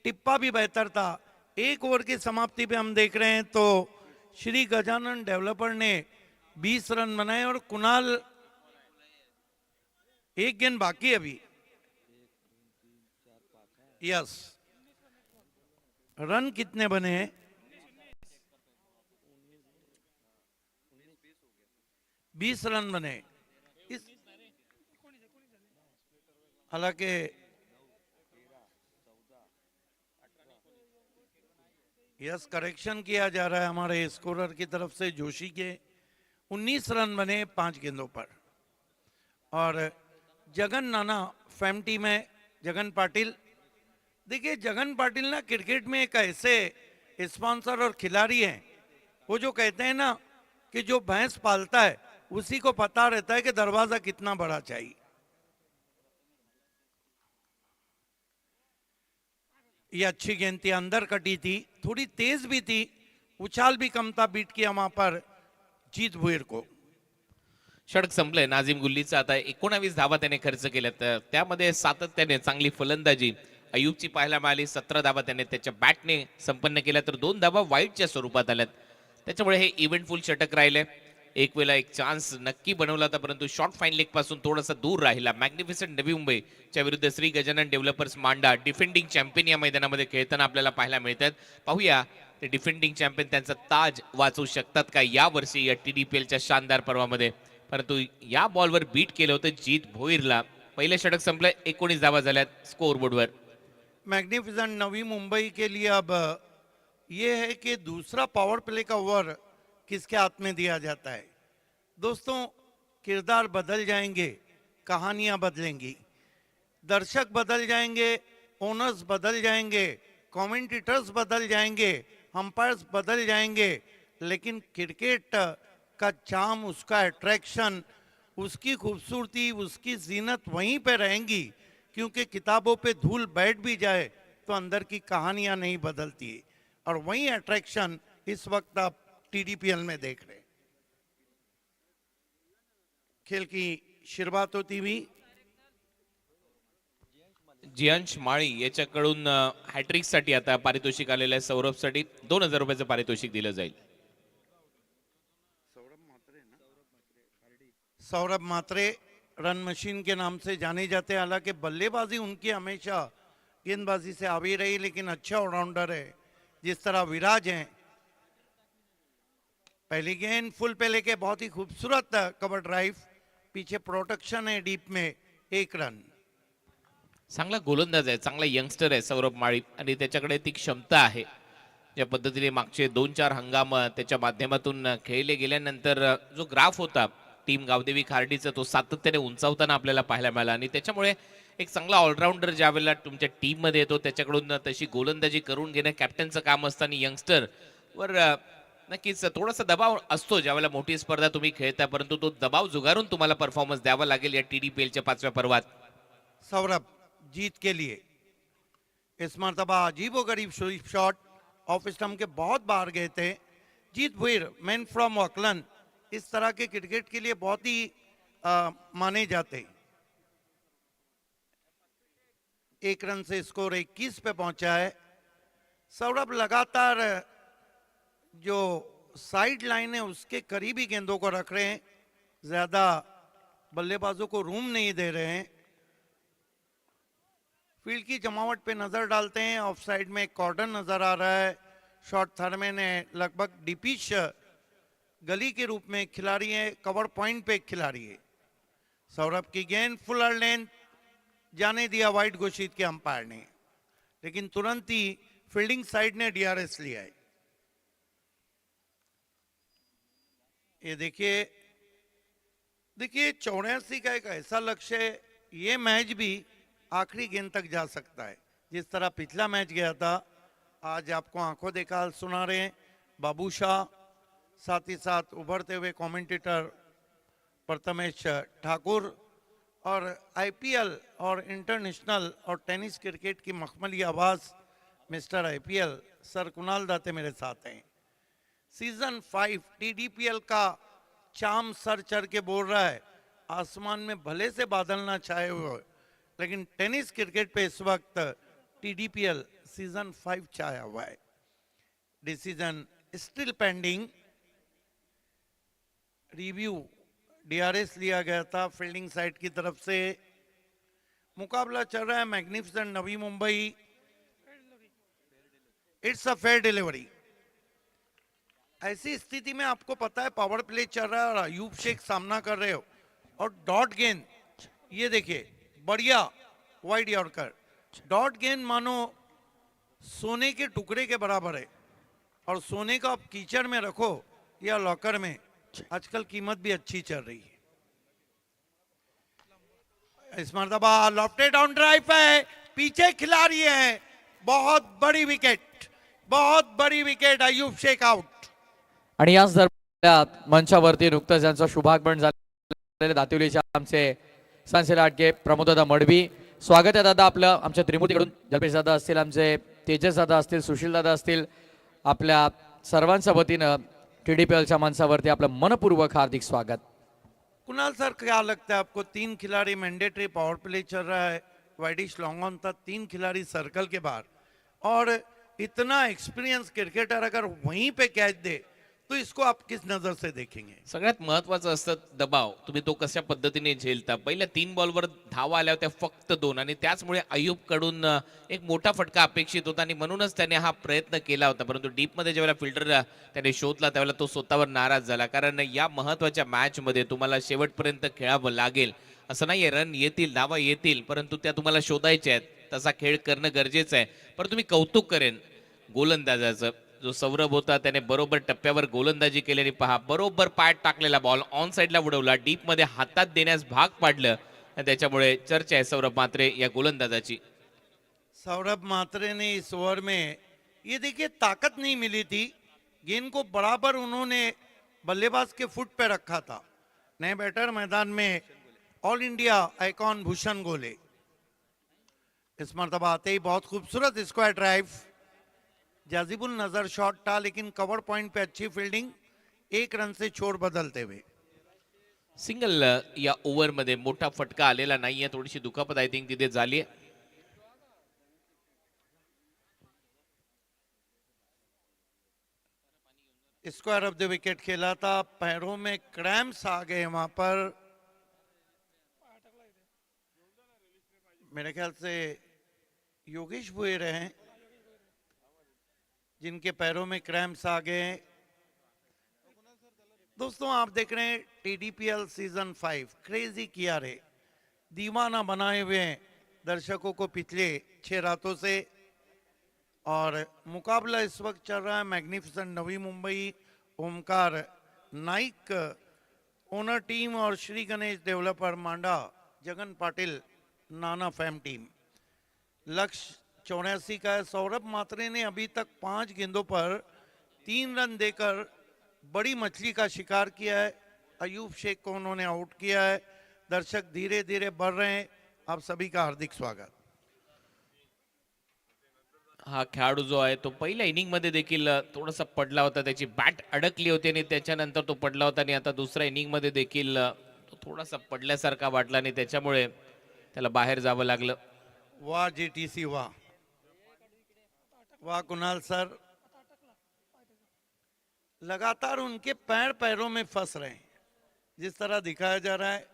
टिप्पा भी बेहतर था. एक ओवर की समाप्ति पे हम देख रहे हैं तो श्री गजानन डेवलपर ने 20 रन बनाए और कुणाल एक गेंद बाकी है अभी. यस, रन कितने बने हैं? 20 रन बने. इस हालांकि यस, करेक्शन किया जा रहा है हमारे स्कोरर की तरफ से जोशी के. 19 रन बने 5 गेंदों पर. और जगन नाना फैम टीम है, जगन पाटिल. देखिए जगन पाटिल ना क्रिकेट में एक ऐसे स्पॉन्सर और खिलाड़ी हैं, वो जो कहते हैं ना कि जो भैंस पालता है उसी को पता रहता है कि दरवाजा कितना बड़ा चाहिए. ये अच्छी गेंद थी, अंदर कटी थी, थोड़ी तेज भी थी, उछाल भी कम था. बीट किया वहां पर जीत भुईर को. षटक संपलंय नाझीम गुल्लीचं. आता 19 धावा त्याने खर्च केल्या, तर त्यामध्ये सातत्याने चांगली फलंदाजी अय्यूबची पाहायला मिळाली. 17 धावा त्याने त्याच्या बॅटने संपन्न केल्या, तर 2 धावा वाईडच्या स्वरूपात आल्यात. त्याच्यामुळे हे इव्हेंटफुल षटक राहिले. एक वेळा एक चान्स नक्की बनवला होता, परंतु शॉर्ट फाईन लेग पासून थोडासा दूर राहिला. मॅग्निफिसंट नवी मुंबईच्या विरुद्ध श्री गजानन डेव्हलपर्स मांडा डिफेंडिंग चॅम्पियन या मैदानामध्ये खेळताना आपल्याला पाहायला मिळतात. पाहूया ते डिफेंडिंग चॅम्पियन त्यांचा ताज वाचवू शकतात का या वर्षी या टीडीपीएलच्या शानदार पर्वामध्ये. परंतु या बॉलवर बीट केलं होतं जीत भोईरला. पहिले षटक संपलं, 19 धावा झाल्यात स्कोर बोर्डवर. मैग्निफिसेंट नवी मुंबई के लिए अब ये है कि दूसरा पावर प्ले का ओवर किसके हाथ में दिया जाता है. दोस्तों, किरदार बदल जाएंगे, कहानियां बदलेंगी, दर्शक बदल जाएंगे, ओनर्स बदल जाएंगे, कमेंटेटर्स बदल जाएंगे, अंपायर्स बदल जाएंगे, लेकिन क्रिकेट का चार्म, उसका अट्रैक्शन, उसकी खूबसूरती, उसकी जीनत वहीं पे रहेंगी, क्योंकि किताबों पे धूल बैठ भी जाए तो अंदर की कहानियां नहीं बदलती, और वही अट्रैक्शन इस वक्त आप टीडीपीएल में देख रहे हैं। खेल की शुरुआत होती हुई जियांश माळी याच्याकडून हॅट्रिक साठी आता पारितोषिक आलेलं आहे. सौरभसाठी 2000 रुपयाचं पारितोषिक दिलं जाईल. सौरभ मात्रे रन मशीन के नाम से जाने जाते हैं। हालांकि बल्लेबाजी उनकी हमेशा गेंदबाजी से आवी रही, लेकिन अच्छा ऑलराउंडर है। जिस तरह विराज हैं, पहली गेंद फुल पे लेके बहुत ही खूबसूरत कवर ड्राइव, पीछे प्रोटेक्शन है डीप में, 1 रन। चांगला गोलंदाज आहे, चांगला यंगस्टर आहे सौरभ माळी आणि त्याच्याकडे ती क्षमता आहे. ज्या पद्धतीने मागचे 2-4 हंगाम त्याच्या माध्यमातून खेळले गेल्यानंतर जो ग्राफ होता टीम गावदेवी खार्डीचा तो सातत्याने उंचावताना आपल्याला पाहायला मिळाला आणि त्याच्यामुळे एक चांगला ऑलराऊंडर ज्यावेळेला तुमच्या टीम मध्ये येतो त्याच्याकडून तशी गोलंदाजी करून घेणं कॅप्टनचं काम असतं आणि यंगस्टर वर नक्कीच थोडासा दबाव असतो ज्यावेळेला मोठी स्पर्धा तुम्ही खेळता, परंतु तो दबाव जुगारून तुम्हाला परफॉर्मन्स द्यावा लागेल या टीडीपीएलच्या 5व्या पर्वात. सौरभ जीत के लिए इस मरतबा अजीबो गरीब शॉट ऑफ स्टंप के बहुत बाहर गए थे। जीत भुईर मैन फ्रॉम ऑकलैंड इस तरह के क्रिकेट के लिए बहुत ही माने जाते। 1 रन से स्कोर 21 पे पहुंचा है। सौरभ लगातार जो साइड लाइन है उसके करीबी गेंदों को रख रहे हैं, ज्यादा बल्लेबाजों को रूम नहीं दे रहे हैं। फील्ड की जमावट पे नजर डालते हैं। ऑफ साइड में एक कॉर्डन नजर आ रहा है। शॉर्ट थर्मे ने लगभग डीपिश गली के रूप में खिलाड़ी है, कवर पॉइंट पे एक खिलाड़ी है। सौरभ की गेंद फुलर लेंथ जाने दिया वाइड घोषित के अंपायर ने, लेकिन तुरंत ही फील्डिंग साइड ने डीआरएस लिया है। ये देखिए 84 का एक ऐसा लक्ष्य है, ये मैच भी आखिरी गेंद तक जा सकता है। जिस तरह पिछला मैच गया था, आज आपको आंखों देखा हाल सुना रहे हैं बाबू शाह, साथ ही साथ उभरते हुए कमेंटेटर प्रथमेश ठाकुर, और आईपीएल और इंटरनेशनल और टेनिस क्रिकेट की मखमली आवाज mister IPL sir Kunal Date मेरे साथ हैं। सीजन 5 टीडीपीएल का चाम सर चढ़ के बोल रहा है। आसमान में भले से बादल ना छाए हुए, लेकिन टेनिस क्रिकेट पे इस वक्त टीडीपीएल सीजन 5 छाया हुआ है। Decision still pending, review DRS लिया गया था फील्डिंग साइड की तरफ से। मुकाबला चल रहा है magnificent Navi Mumbai, it's a fair delivery. ऐसी स्थिति में आपको पता है पावर प्ले चल रहा है और अयूब शेख सामना कर रहे हो, और डॉट गेंद, ये देखिए बढ़िया वाइड यॉर्कर। डॉट गेंद मानो सोने के टुकड़े के बराबर है, और सोने को आप कीचड़ में रखो या लॉकर में, आजकल कीमत भी अच्छी चल रही है। इस मरतबा लॉफ्टेड ऑन ड्राइव है, पीछे खिलाड़ी है, बहुत बड़ी विकेट, बहुत बड़ी विकेट, अयूब शेख आउट। आणि याच दरम्यान मंचावरती नुकतंच यांचं शुभागमन झालेले दातिवलीचे आमचे संशय लाटके प्रमोददादा मडवी, स्वागत आहे दादा आपलं आमच्या त्रिमूर्तीकडून। जल्पेश दादा असतील, आमचे तेजस दादा असतील, सुशील दादा असतील, आपल्या सर्वांच्या वतीनं टीडीपीएलच्या मंचावरती आपलं मनपूर्वक हार्दिक स्वागत। कुणाल सर, क्या लगता है आपको? 3 खिलाड़ी मैंडेटरी पावर प्ले चल रहा है, वाइडिश लॉन्ग ऑन था, 3 खिलाड़ी सर्कल के बाहर, और इतना एक्सपीरियंस क्रिकेटर अगर वहीं पे कैच दे तो इसको आप किस नजर से देखेंगे? सगळ्यात महत्वाचं असतं दबाव, तुम्ही तो कशा पद्धतीने झेलता. पहिल्या 3 बॉलवर धावा आल्या होत्या फक्त 2, आणि त्याचमुळे अयूब कडून एक मोठा फटका अपेक्षित होता आणि म्हणूनच त्याने हा प्रयत्न केला होता, परंतु डीप मध्ये जेव्हा फिल्डर त्याने शोधला त्यावेळेला तो स्वतःवर नाराज झाला. कारण या महत्वाच्या मॅच मध्ये तुम्हाला शेवटपर्यंत खेळावं लागेल. असं नाहीये रन येतील, धावा येतील, परंतु त्या तुम्हाला शोधायच्या आहेत. तसा खेळ करणं गरजेचं आहे. पण तुम्ही कौतुक करेन गोलंदाजाचं, जो सौरभ होता त्याने बरोबर टप्प्यावर गोलंदाजी केल्याने पहा, बरोबर पायात टाकलेला बॉल ऑन साइडला उडवला, डीप मध्ये हातात देण्यास भाग पाडलं, आणि त्याच्यामुळे चर्चा आहे सौरभ मात्रे या गोलंदाजाची. सौरभ मात्रे ने इस ओवर में, ये देखिए ताकत नहीं मिली थी, गेंद को बराबर उन्होंने बल्लेबाज के फुट पे रखा था, नए बैटर मैदान में ऑल इंडिया आइकॉन भूषण गोले। इस मरतबा आते ही बहुत खूबसूरत स्क्वायर ड्राइव, जाजिबुल नजर शॉट था लेकिन कवर पॉइंट पे अच्छी फील्डिंग, एक रन से छोड़ बदलते हुए। सिंगल या ओव्हर मध्ये मोठा फटका आलेला नाहीये, थोडीशी दुखापत आय थिंक तिथे झाली. स्क्वायर ऑफ द विकेट खेला था, पैरों में क्रैम्प्स आ गए वहां पर, मेरे ख्याल से योगेश भुएर हैं जिनके पैरों में क्रैम्प्स आ गए. दोस्तों आप देख रहे हैं टीडीपीएल सीजन 5, क्रेजी किया रे, दीवाना बनाए हुए हैं दर्शकों को पिछले 6 रातों से. और मुकाबला इस वक्त चल रहा है magnificent Navi Mumbai, Omkar Naik owner team और श्री गणेश डेवलपर मांडा, जगन पाटिल नाना फैम टीम. लक्ष्य 84 का है. सौरभ मात्रे ने अभी तक 5 गेंदों पर 3 रन देकर बड़ी मछली का शिकार किया है. अयूब शेख को उन्होंने आउट किया है. दर्शक धीरे धीरे बढ़ रहे हैं. आप सभी का हार्दिक स्वागत. हा खेळाडू जो आहे तो पहिल्या इनिंग मध्ये देखील थोडासा पडला होता, त्याची बॅट अडकली होती आणि त्याच्यानंतर तो पडला होता आणि आता दुसऱ्या इनिंग मध्ये देखील तो थोडासा पडल्यासारखा वाटला आणि त्याच्यामुळे त्याला बाहेर जावं लागलं. वाह जेटीसी, वाह वाह कुणाल सर. लगातार उनके पैरों में फंस रहे हैं जिस तरह दिखाया जा रहा है.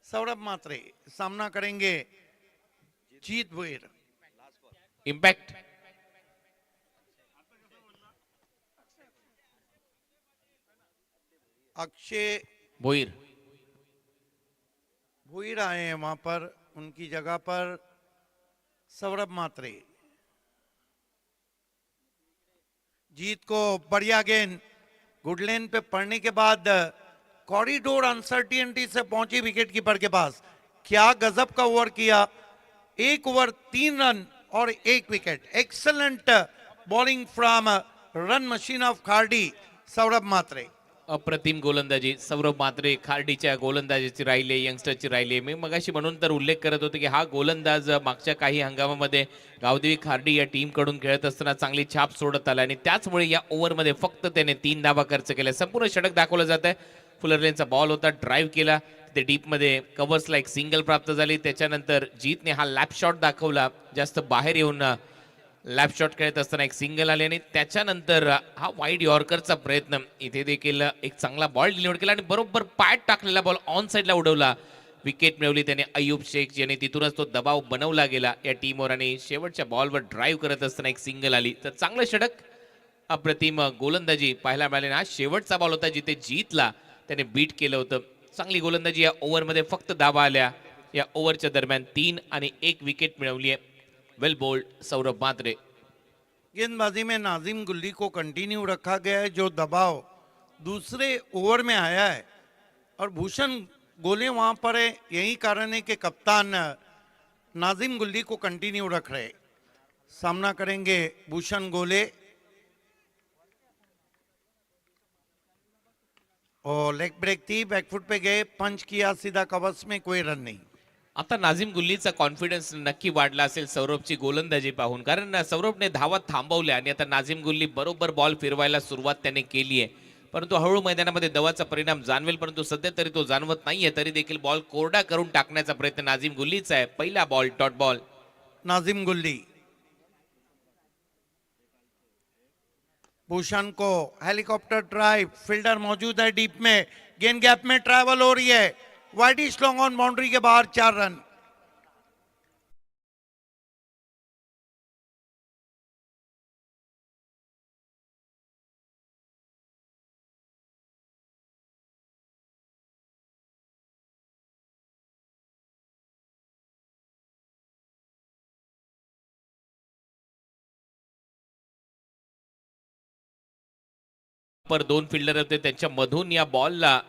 सौरभ मात्रे सामना करेंगे जीत भुईर. इम्पॅक्ट अक्षय भोईर भुईर आए हैं वहां पर, उनकी जगह पर सौरभ मात्रे. जीत को बढ़िया गेंद गुड लेन पे पड़ने के बाद कॉरिडोर अनसर्टिनिटी से पहुंची विकेट कीपर के पास. क्या गजब का ओवर किया. 1 ओवर 3 रन और 1 wicket. Excellent bowling from run machine of Khardi Saurabh Mhatre. अप्रतिम गोलंदाजी सौरभ मात्रे खार्डीच्या गोलंदाजीची राहिली, यंगस्टरची राहिली. मी मगाशी म्हणून तर उल्लेख करत होतो की हा गोलंदाज मागच्या काही हंगामामध्ये गावदेवी खार्डी या टीम कडून खेळत असताना चांगली छाप सोडत आला आणि त्याचमुळे या ओव्हरमध्ये फक्त त्याने 3 धावा खर्च केल्या. संपूर्ण षटक दाखवलं जात आहे. फुलरलेनचा बॉल होता, ड्राईव्ह केला, ते डीप मध्ये कव्हर्सला एक सिंगल प्राप्त झाली. त्याच्यानंतर जीतने हा लॅप शॉट दाखवला, जास्त बाहेर येऊन लॅप शॉट खेळत असताना एक सिंगल आले आणि त्याच्यानंतर हा वाईड यॉर्करचा प्रयत्न, इथे देखील एक चांगला बॉल डिलिव्हर केला आणि बरोबर पायात टाकलेला बॉल ऑन साईडला उडवला. विकेट मिळवली त्याने अयूब शेख याने. तिथूनच तो दबाव बनवला गेला या टीमवर आणि शेवटच्या बॉलवर ड्राईव्ह करत असताना एक सिंगल आली. तर चांगलं षटक, अप्रतिम गोलंदाजी पाहायला मिळाली. हा शेवटचा बॉल होता जिथे जीतला त्याने बीट केलं होतं. चांगली गोलंदाजी. या ओव्हरमध्ये फक्त धावा आल्या. या ओव्हरच्या दरम्यान 3 आणि 1 विकेट मिळवली आहे. वेल बोल्ड सौरभ मात्रे. गेंदबाजी में नाजिम गुल्ली को कंटिन्यू रखा गया है, जो दबाव दूसरे ओवर में आया है. और भूषण गोले वहां पर है. यही कारण है कि कप्तान नाजिम गुल्ली को कंटिन्यू रख रहे. सामना करेंगे भूषण गोले. और लेग ब्रेक थी, बैकफुट पे गए, पंच किया सीधा कवर्स में, कोई रन नहीं. आता नाझीम गुल्लीचा कॉन्फिडन्स नक्की वाढला असेल सौरभची गोलंदाजी पाहून, कारण सौरभने धावा थांबवल्या आणि आता नाझीम गुल्ली बरोबर बॉल फिरवायला सुरुवात त्याने केली आहे. परंतु हळूहळू मैदानामध्ये दवाचा परिणाम जाणवेल, परंतु सध्या तरी तो जाणवत नाहीये. तरी देखील बॉल कोरडा करून टाकण्याचा प्रयत्न नाझीम गुल्लीचा आहे. पहिला बॉल डॉट बॉल नाजिम गुल्ली. भूषण को हेलीकॉप्टर ड्राइव, फील्डर मौजूद है डीप में, गेंद गैप में ट्रैवल हो रही है, वाइडिश लॉन्ग ऑन बाउंड्री के बाहर 4 रन. पर 2 फिल्डर होते, त्यांच्या मधून या बॉलला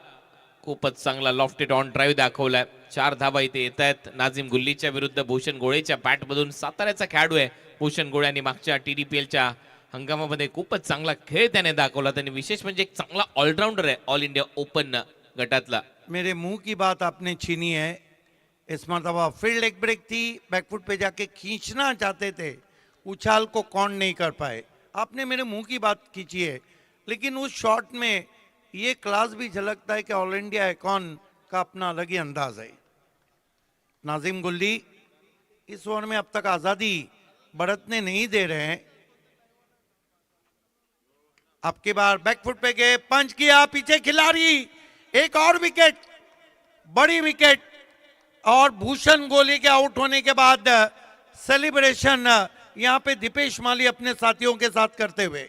खूपच चांगला लॉफ्टेड ऑन ड्राईव्ह दाखवलाय. 4 धावा इथे येत आहेत नाझीम गुल्लीच्या विरुद्ध भूषण गोळेच्या बॅटमधून. साताऱ्याचा खेळाडू आहे भूषण गोळे आणि मागच्या टीडीपीएलच्या हंगामामध्ये खूपच चांगला खेळ त्याने दाखवला. त्यांनी विशेष म्हणजे एक चांगला ऑलराऊंडर आहे ऑल इंडिया ओपन गटातला. मेरे मुंह की बात आपने छीनी है। इस मरतबा फिर लेग ब्रेक थी, बैकफुट पे जाके खींचना चाहते थे, उछाल को कौन नहीं कर पाए। आपने मेरे मुंह की बात खींची है, लेकिन उस शॉट में ये क्लास भी झलकता है कि ऑल इंडिया आइकॉन का अपना अलग ही अंदाज है। नाजिम गुल्ली इस ओवर में अब तक आजादी बरतने नहीं दे रहे हैं। आपके बार बैकफुट पे गए, पंच किया, पीछे खिलाड़ी, एक और विकेट, बड़ी विकेट। और भूषण गोले के आउट होने के बाद सेलिब्रेशन यहां पे दीपेश माली अपने साथियों के साथ करते हुए।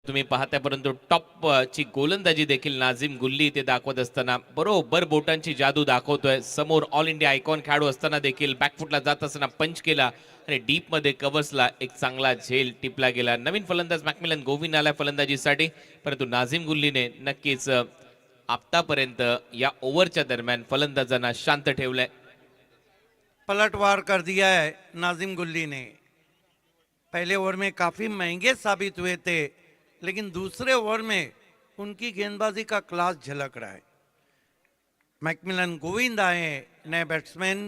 तुम्ही पाहताय, परंतु टॉप ची गोलंदाजी देखील नाझीम गुल्ली इथे दाखवत असताना बरोबर बोटांची जादू दाखवतोय. समोर ऑल इंडिया आयकॉन खेळाडू असताना देखील बॅकफुटला जात असताना पंच केला आणि डीप मध्ये कव्हर्सला एक चांगला झेल टिपला गेला. नवीन फलंदाज मॅकमिलन गोविंद आला फलंदाजीसाठी, परंतु नाझीम गुल्लीने नक्कीच आतापर्यंत या ओव्हरच्या दरम्यान फलंदाजांना शांत ठेवलंय. पलटवार कर दिया है नाजिम गुल्ली ने। पहले ओवर में काफी महंगे साबित हुए थे, लेकिन दूसरे ओवर में उनकी गेंदबाजी का क्लास झलक रहा है। मैकमिलन गोविंद आए नए बैट्समैन।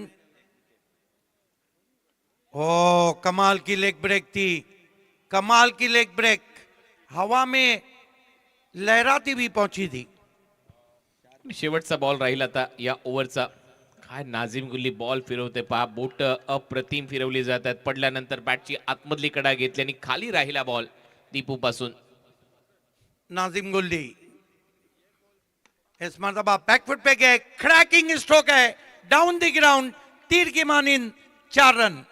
ओ कमाल की लेग ब्रेक थी, कमाल की लेग ब्रेक, हवा में लहराती भी पहुंची थी। शेवटचा बॉल राहील आता या ओव्हरचा. काय नाझीम गुल्ली बॉल फिरवते पहा, बोट अप्रतिम फिरवली जातात. पडल्यानंतर बॅटची आतमधली कडा घेतली आणि खाली राहिला बॉल दीपू पासून. नाजिम गुल्ली इस मरतबा बैकफुट पे गए, क्रैकिंग स्ट्रोक है, डाउन द ग्राउंड, तीर की मानिंद 4 रन।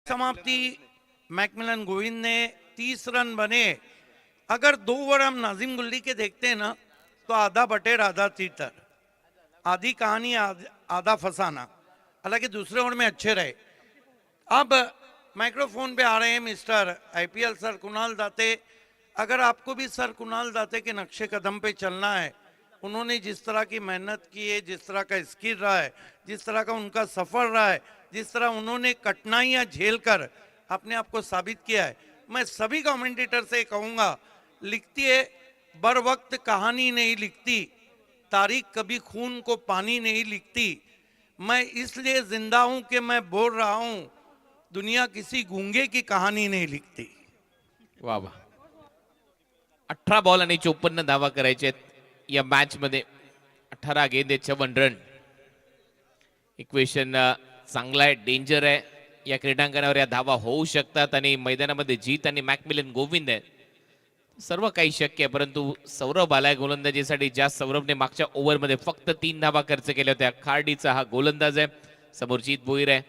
समाप्ति मैकमिलन गोविंद ने 30 रन बने। अगर 2 ओवर हम नाजिम गुल्ली के देखते हैं ना, तो आधा बटेर आधा तीतर, आधी कहानी आधा फसाना। हालांकि दूसरे ओवर में अच्छे रहे। अब माइक्रोफोन पे आ रहे हैं mister IPL sir Kunal Date. अगर आपको भी सर कुणाल दाते के नक्शे कदम पे चलना है, उन्होंने जिस तरह की मेहनत की है, जिस तरह का स्किल रहा है, जिस तरह का उनका सफर रहा है, जिस तरह उन्होंने कठिनाइयां झेलकर अपने आप को साबित किया है, मैं सभी कमेंटेटर से कहूंगा, लिखती है बर वक्त कहानी नहीं लिखती, तारीख कभी खून को पानी नहीं लिखती। मैं इसलिए जिंदा हूं कि मैं बोल रहा हूं, दुनिया किसी गूंगे की कहानी नहीं लिखती। वा वा. 18 बॉल आणि 54 धावा करायचे या मॅच मध्ये. 18 गेंदे 54 रन. इक्वेशन चांगला आहे, डेंजर आहे. या क्रीडांगणावर या धावा होऊ शकतात आणि मैदानामध्ये जीत आणि मॅकमिलन गोविंद आहे. सर्व काही शक्य आहे, परंतु सौरभ आलाय गोलंदाजीसाठी. ज्या सौरभने मागच्या ओव्हरमध्ये फक्त 3 धावा खर्च केल्या होत्या. खार्डीचा हा गोलंदाज आहे. समोर जीत भोईर आहे.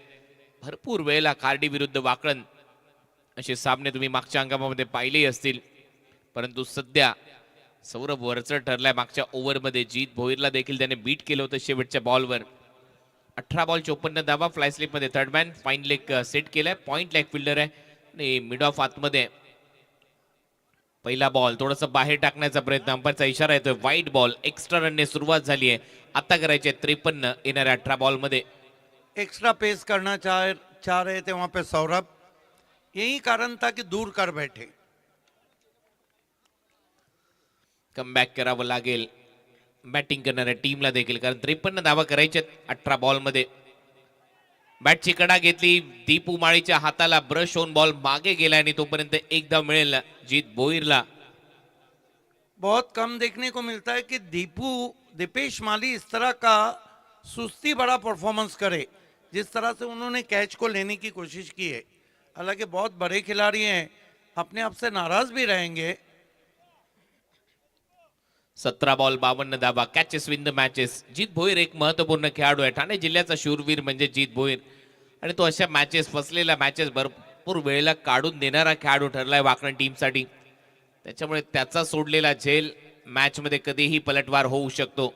भरपूर वेळेला खार्डी विरुद्ध वाकळण असे सामने तुम्ही मागच्या अंकामध्ये पाहिले असतील, परंतु सध्या सौरभ वरचढ ठरलाय. मागच्या ओव्हरमध्ये जीत भोईरला देखील त्याने बीट केलं होतं शेवटच्या बॉलवर. 18 बॉल 54 धावा. फ्लाय स्लिप मध्ये third man. Fine leg set केलाय. पॉइंट लेग फिल्डर आहे आणि मिड ऑफ आतमध्ये. पहिला बॉल थोडस बाहेर टाकण्याचा प्रयत्न, अंपायरचा इशारा येतोय. वाईट बॉल. एक्स्ट्रा रनने सुरुवात झाली आहे. आता करायचे 53 येणाऱ्या 18 बॉल मध्ये. एक्स्ट्रा पेस करना चाह रहे थे वहां पे सौरभ, यही कारण था कि दूर कर बैठे। कमबॅक करावं लागेल बॅटिंग करणाऱ्या टीमला देखील, कारण 53 धावा करायच्या 18 बॉल मध्ये. बॅटची कडा घेतली, दीपू माळीच्या हाताला ब्रश होऊन बॉल मागे गेला आणि तोपर्यंत एक धाव मिळेल जीत भोईरला. बहुत कम देखने को मिलता है कि दीपेश माली इस तरह का सुस्ती बड़ा परफॉर्मेंस करे जिस तरह से उन्होंने कैच को लेने की कोशिश की है. हालांकि बहुत बड़े खिलाड़ी हैं, अपने आप से नाराज भी रहेंगे. 17 बॉल 52 धावा. Catches win the matches. Jeet Bhoir एक महत्वपूर्ण खेळाडू आहे. ठाणे जिल्ह्याचा शूरवीर म्हणजे जीत भोईर आणि तो अशा मॅचेस, फसलेल्या मॅचेस भरपूर वेळेला काढून देणारा खेळाडू ठरलाय वाकण टीमसाठी. त्याच्यामुळे त्याचा सोडलेला झेल मॅच मध्ये कधीही पलटवार होऊ शकतो.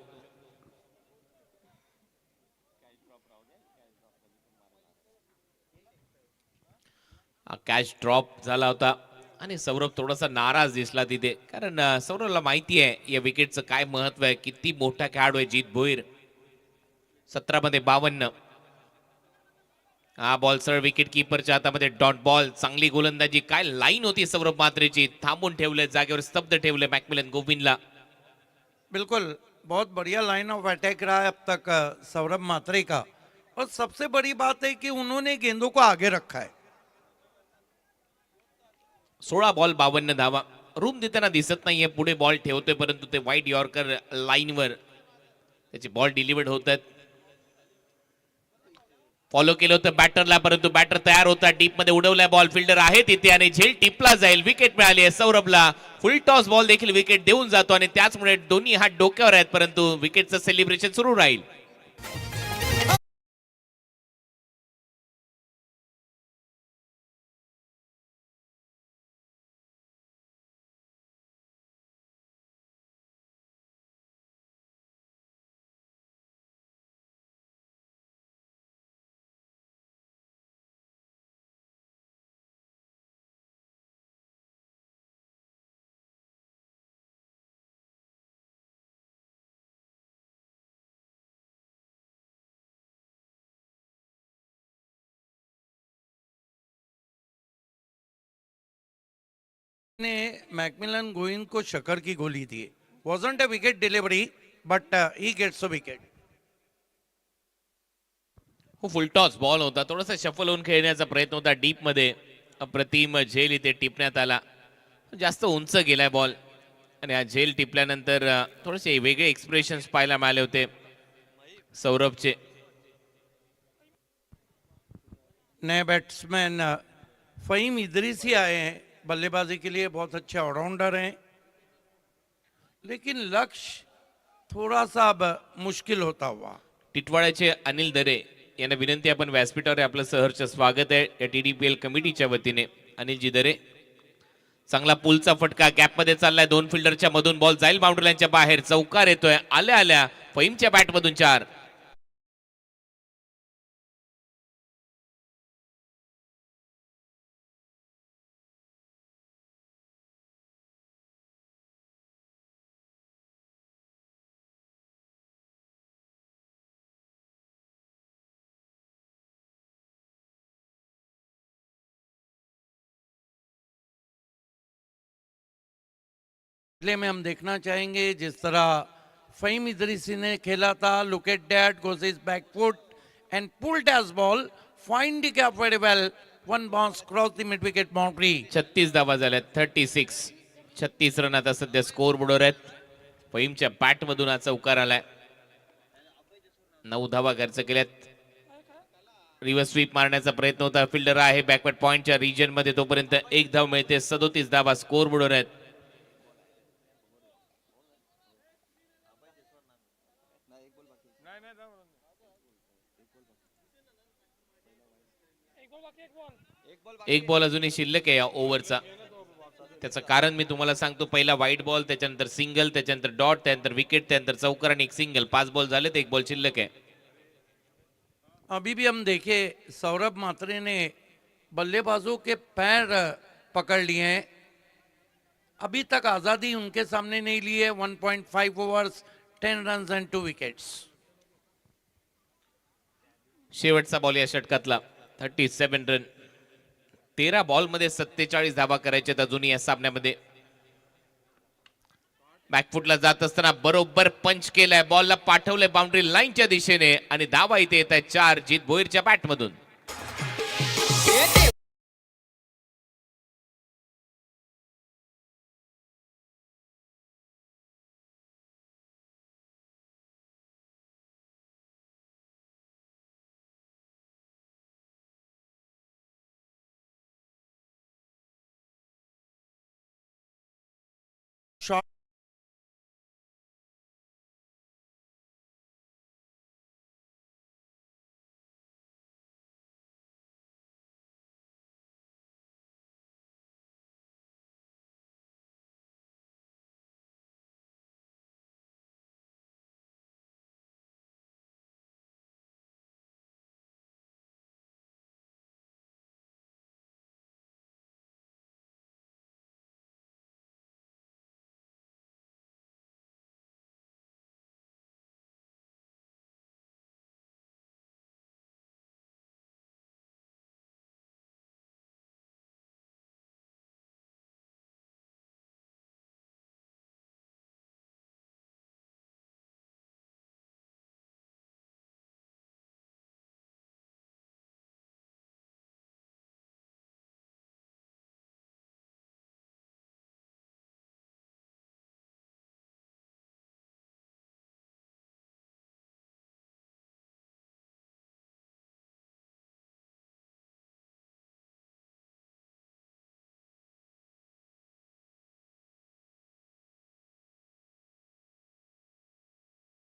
कॅच ड्रॉप झाला होता आणि सौरभ थोडासा नाराज दिसला तिथे, कारण सौरभला माहिती आहे या विकेटचं काय महत्व आहे, किती मोठा खेळाडू आहे जीत भोईर. 17 मध्ये 52. हा बॉल सर विकेट कीपरच्या हातामध्ये डॉट बॉल. चांगली गोलंदाजी, काय लाईन होती सौरभ मात्रेची. थांबून ठेवले, जागेवर स्तब्ध ठेवले मॅकमिलन गोविंदला. बिल्कुल, बहुत बढ़िया लाइन ऑफ अटैक रहा है अब तक सौरभ मात्रे का. और सबसे बड़ी बात है कि उन्होंने गेंदों को आगे रखा है. 16 बॉल 52 धावा. रूम देताना दिसत नाहीये, पुढे बॉल ठेवतोय परंतु ते वाईट यॉर्कर लाईनवर त्याचे बॉल डिलिव्हर्ड होत आहेत. फॉलो केलं होतं बॅटरला, परंतु बॅटर तयार होता, डीप मध्ये उडवलाय बॉल. फिल्डर आहे तिथे आणि झेल टिपला जाईल. विकेट मिळाली आहे सौरभला. फुल टॉस बॉल देखील विकेट देऊन जातो आणि त्याचमुळे दोन्ही हात डोक्यावर आहेत, परंतु विकेटचं सेलिब्रेशन सुरू राहील. ने मैकमिलन गोविंद को शकर की गोली दी. Wasn't a wicket delivery but he gets a wicket. हो, फुल टॉस बॉल होता. थोडासा शफल होऊन खेळण्याचा प्रयत्न होता डीप मध्ये. अप्रतिम झेल इथे टिपण्यात आला. जास्त उंच गेलाय बॉल आणि हा झेल टिपल्यानंतर थोडेसे वेगळे एक्सप्रेशन्स पाहायला मिळाले होते सौरभचे. नए बैट्समैन फहीम इदरीसी आए हैं बल्लेबाजी के लिए. बहुत अच्छे ऑलराउंडर हैं, लेकिन लक्ष्य थोड़ा सा अब मुश्किल होता हुआ. टिटवाळ्याचे अनिल दरे यांना विनंती, आपण व्यासपीठावर आहे, आपलं सहर्ष स्वागत आहे या TDPL कमिटीच्या वतीने. अनिलजी दरे. चांगला पुलचा फटका गॅप मध्ये चाललाय. 2 फिल्डरच्या मधून बॉल जाईल बाउंड्री लाईनच्या बाहेर. चौकार येतोय. आल्या आल्या फहीमच्या बॅट मधून 4. प्ले में हम देखना चाहेंगे जिस तरह फहीम इदरीसी ने खेला था. Look at that, goes his back foot and pulled as ball, find the gap very well. One bounce cross the mid wicket boundary. 36 धावा झाल्या. 36. 36 रन आता सध्या स्कोर बोर्डवर आहेत. फहीमच्या बॅट मधून हा चौकार आलाय. 9 धावा खर्च केल्यात. रिव्हर्स स्वीप मारण्याचा प्रयत्न होता. फिल्डर आहे बॅकवर्ड पॉइंटच्या रिजन मध्ये, तोपर्यंत 1 धाव मिळते. 37 धावा स्कोर बोर्डवर आहेत. एक बॉल अजूनही शिल्लक आहे या ओव्हरचा. त्याचं कारण मी तुम्हाला सांगतो. पहिला व्हाईट बॉल, त्याच्यानंतर सिंगल, त्याच्यानंतर डॉट, त्यानंतर विकेट, त्यानंतर चौकार आणि एक सिंगल. 5 बॉल झालेत, 1 बॉल शिल्लक आहे. अभी भी हम देखे सौरभ मात्रे ने बल्लेबाजों के पैर पकड़ लिए हैं. अभी तक आजादी उनके सामने नहीं ली है. 1.5 ओवर्स, 10 रन्स एंड 2 विकेट्स. शेवटचा बॉल या षटकातला. 37 रन. 13 बॉल मध्ये 47 धावा करायचे अजूनही या सामन्यामध्ये. बॅकफुटला जात असताना बरोबर पंच केलाय, बॉलला पाठवलंय बाउंड्री लाईनच्या दिशेने आणि धावा इथे येत आहेत 4 जीत भोईरच्या बॅटमधून. Shot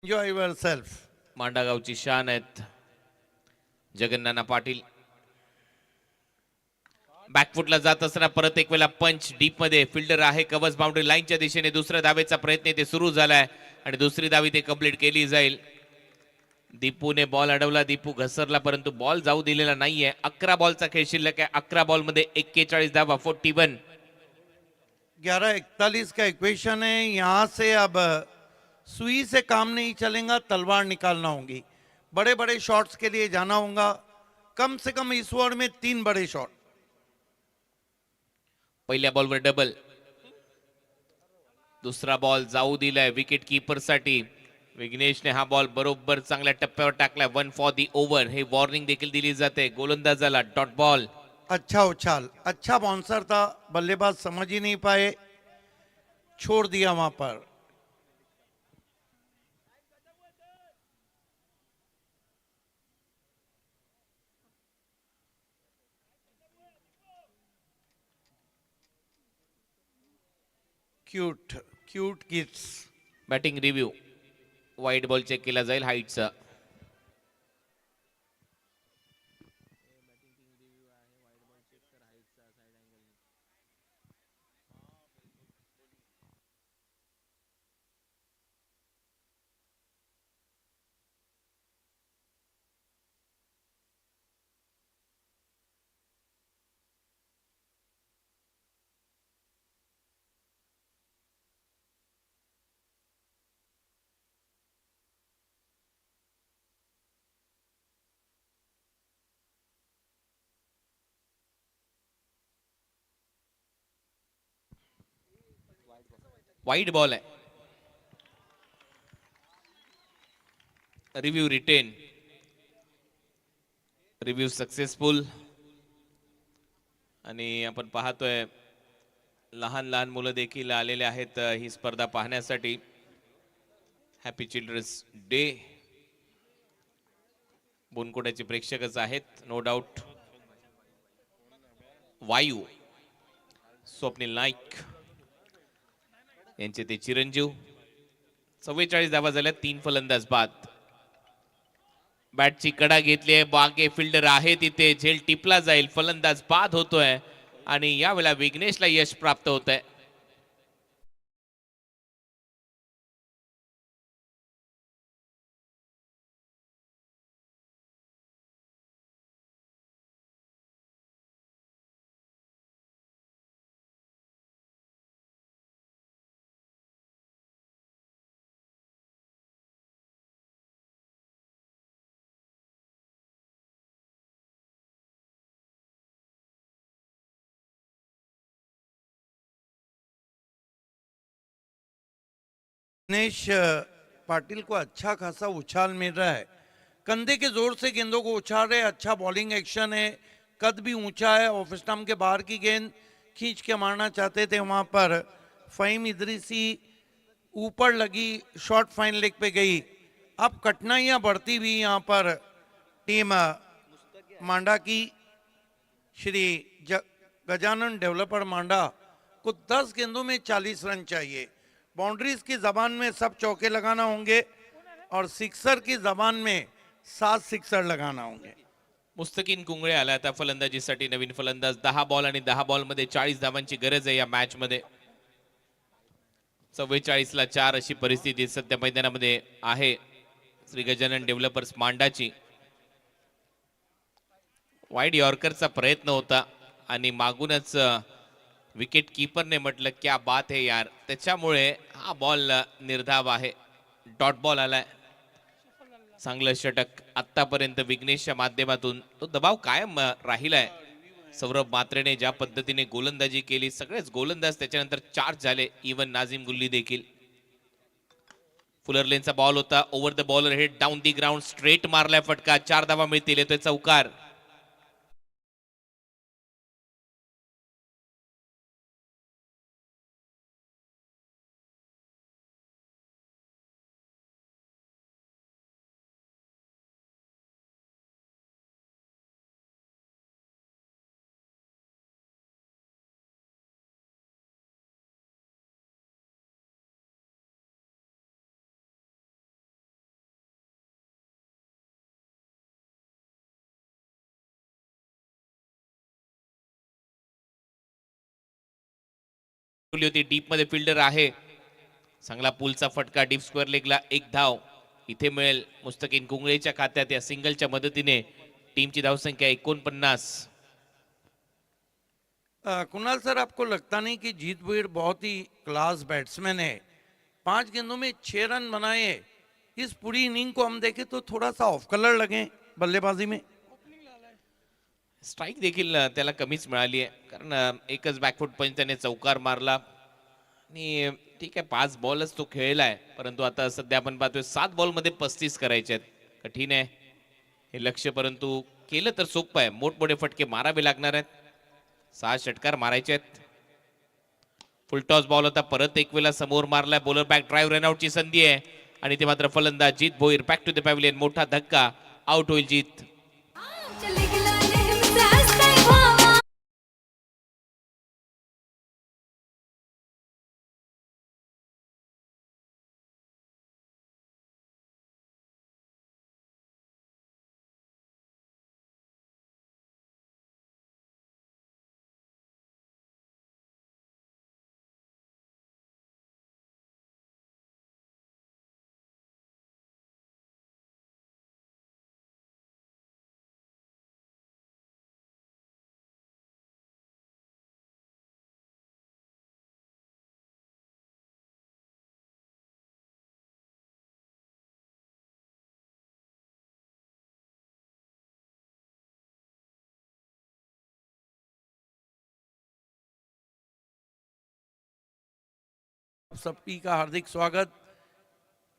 enjoy yourself. मांडागावची शान आहेत जगन्नाना पाटील. बॅकफुटला जात असताना परत एक वेळा पंच डीप मध्ये, फिल्डर आहे कवच बाउंड्री लाईनच्या दिशेने. दुसऱ्या धावेचा प्रयत्न इथे सुरू झालाय आणि दुसरी धाव इथे कंप्लीट केली जाईल. दीपूने बॉल अडवला, दीपू घसरला परंतु बॉल जाऊ दिलेला नाहीये. 11 बॉलचा खेळ शिल्लक आहे. 11 बॉल मध्ये 41 धावा, 41. 11-41 का इक्वेशन है. यहाँ से अब सुई से काम नहीं चलेगा, तलवार निकालना होगी. बड़े बड़े शॉट्स के लिए जाना होगा. कम से कम इस ओवर में 3 बड़े शॉट. पहिल्या बॉलवर डबल. दुसरा बॉल जाऊ दिलाय विकेट कीपर साठी. विघ्नेशने हा बॉल बरोबर चांगल्या टप्प्यावर टाकलाय. 1 फॉर दी ओव्हर हे वॉर्निंग देखील दिली जाते गोलंदाजाला. Dot ball. अच्छा उछाल, अच्छा बाउंसर था, बल्लेबाज समझ ही नहीं पाए, छोड़ दिया वहां पर. Cute cute kids. Batting review. Wide ball check केला जाईल हाईटचा. वाईट बॉल आहे. Review retain. Review successful. आणि आपण पाहतोय लहान लहान मुलं देखील आलेले आहेत ही स्पर्धा पाहण्यासाठी. Happy children's day. बोनकोड्याचे प्रेक्षकच आहेत नो डाऊट. वायू, स्वप्नील नाईक यांचे ते चिरंजीव. 44 धावा झाल्या, 3 फलंदाज बाद. बॅटची कडा घेतली आहे, बागे फिल्डर आहे तिथे, झेल टिपला जाईल, फलंदाज बाद होतोय आणि यावेळेला विघ्नेशला यश प्राप्त होत आहे. दिनेश पाटिल को अच्छा खासा उछाल मिल रहा है, कंधे के जोर से गेंदों को उछाल रहे, अच्छा बॉलिंग एक्शन है, कद भी ऊंचा है, ऑफ स्टंप के बाहर की गेंद खींच के मारना चाहते थे, वहां पर फ़हीम इदरीसी ऊपर लगी, शॉर्ट फाइन लेग पे गई। अब कठिनाइयां बढ़ती हुई यहाँ पर टीम मांडा की। श्री गजानन डेवलपर मांडा को 10 गेंदों में 40 रन चाहिए। बाउंड्रीज की जबान में सब चौके लगाना होंगे और सिक्सर की जबान में 7 सिक्सर लगाना होंगे। मुस्तकीन कुंगळे आला आता फलंदाजीसाठी, नवीन फलंदाज। 10 बॉल आणि 10 बॉल मध्ये 40 धावांची गरज आहे या मॅच मध्ये। 44 ला 4 अशी परिस्थिती सध्या मैदानामध्ये आहे श्री गजानन डेव्हलपर्स मांडाची। वाईड यॉर्करचा प्रयत्न होता आणि मागूनच विकेट कीपरने म्हटलं क्या बात है यार, त्याच्यामुळे हा बॉल निर्धाव आहे, डॉट बॉल आलाय। चांगलं षटक आतापर्यंत विघ्नेशच्या माध्यमातून, तो दबाव कायम राहिलाय। सौरभ मात्रेने ज्या पद्धतीने गोलंदाजी केली, सगळेच गोलंदाज त्याच्यानंतर चार्ज झाले, इवन नाझिम गुल्ली देखील। फुलरलेनचा बॉल होता, over the bowler head down the ground, straight मारलाय फटका, 4 धावा मिळतील, येतोय चौकार। होती, डीप मध्ये फिल्डर आहे, चांगला पुलचा फटका, डीप स्क्वेअर लेगला 1 धाव इथे मिळेल मुस्तकीन कुंगळेच्या खात्यात। या सिंगलच्या मदतीने टीमची धावसंख्या 49। कुणाल सर, आपको लगता नहीं कि जीत भुईर बहुत ही क्लास बैट्समैन है? 5 गेंदों में 6 रन बनाए। इस पूरी इनिंग को हम देखें तो थोड़ा सा ऑफ कलर लगे बल्लेबाजी में। स्ट्राइक देखील त्याला कमीच मिळाली आहे, कारण एकच बॅकफुट पंच त्याने चौकार मारला आणि ठीक आहे 5 बॉलच तो खेळलाय, परंतु आता सध्या आपण पाहतोय 7 बॉल मध्ये 35 करायचे आहेत। कठीण आहे हे लक्ष्य, परंतु केलं तर सोपं आहे, मोठमोठे फटके मारावे लागणार आहेत, 6 षटकार मारायचे आहेत। फुल टॉस बॉल होता, परत एक वेळा समोर मारलाय, बॉलर बॅक ड्राइव्ह रनआउटची संधी आहे आणि ते मात्र फलंदाज Jeet Bhoir back to the pavilion, मोठा धक्का, आउट होईल जीत। सबकी का हार्दिक स्वागत।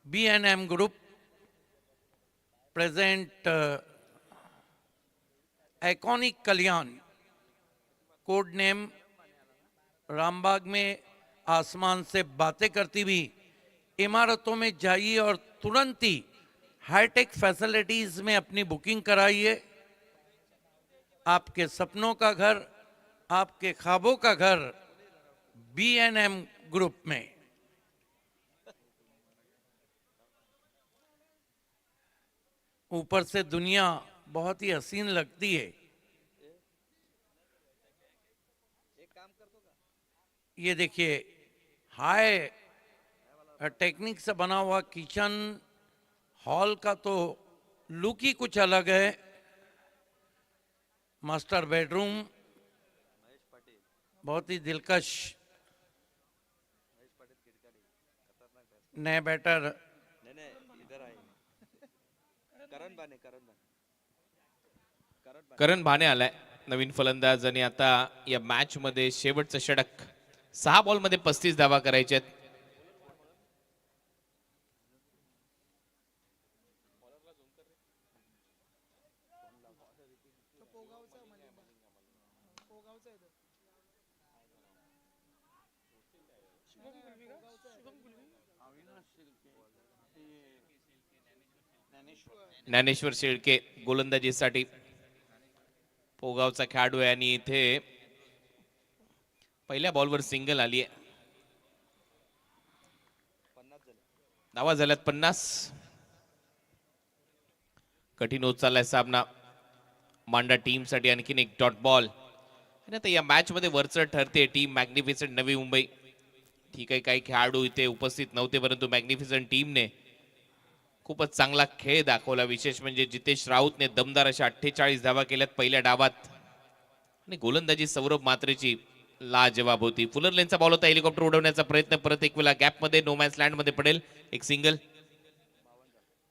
B&M ग्रुप प्रेजेंट आइकॉनिक कल्याण, कोड नेम रामबाग में आसमान से बातें करती हुई इमारतों में जाइए और तुरंत ही हाईटेक फैसिलिटीज में अपनी बुकिंग कराइए। आपके सपनों का घर, आपके ख्वाबों का घर B&M ग्रुप में। ऊपर से दुनिया बहुत ही हसीन लगती है। ये देखिए, हाई टेक्निक से बना हुआ किचन हॉल का तो लुक ही कुछ अलग है। मास्टर बेडरूम बहुत ही दिलकश। नए बैटर करण भाने आलाय नवीन फलंदाज, आणि आता या मॅच मध्ये शेवटचं षटक, 6 बॉल मध्ये 35 धावा करायचे आहेत। ज्ञानेश्वर शेळके गोलंदाजीसाठी पोगावचा खेळाडू आहे आणि इथे पहिल्या बॉलवर सिंगल आली आहे. धावा झाल्यात 50. कठीण होत चाललाय सामना मांडा टीम साठी. आणखीन एक डॉट बॉल आणि आता या मॅच मध्ये वरचढ ठरते टीम मॅग्निफिसंट नवी मुंबई. ठीक आहे, काही खेळाडू इथे उपस्थित नव्हते परंतु मॅग्निफिसंट टीमने खूपच चांगला खेळ दाखवला. विशेष म्हणजे जितेश राऊतने दमदार अशा 48 धावा केल्यात पहिल्या डावात आणि गोलंदाजी सौरभ मात्रेची लाजवाब होती. फुलर लेनचा बॉल होता. हेलिकॉप्टर उडवण्याचा प्रयत्न परत एक वेळा गॅप मध्ये नो मॅच लँड मध्ये पडेल. एक सिंगल.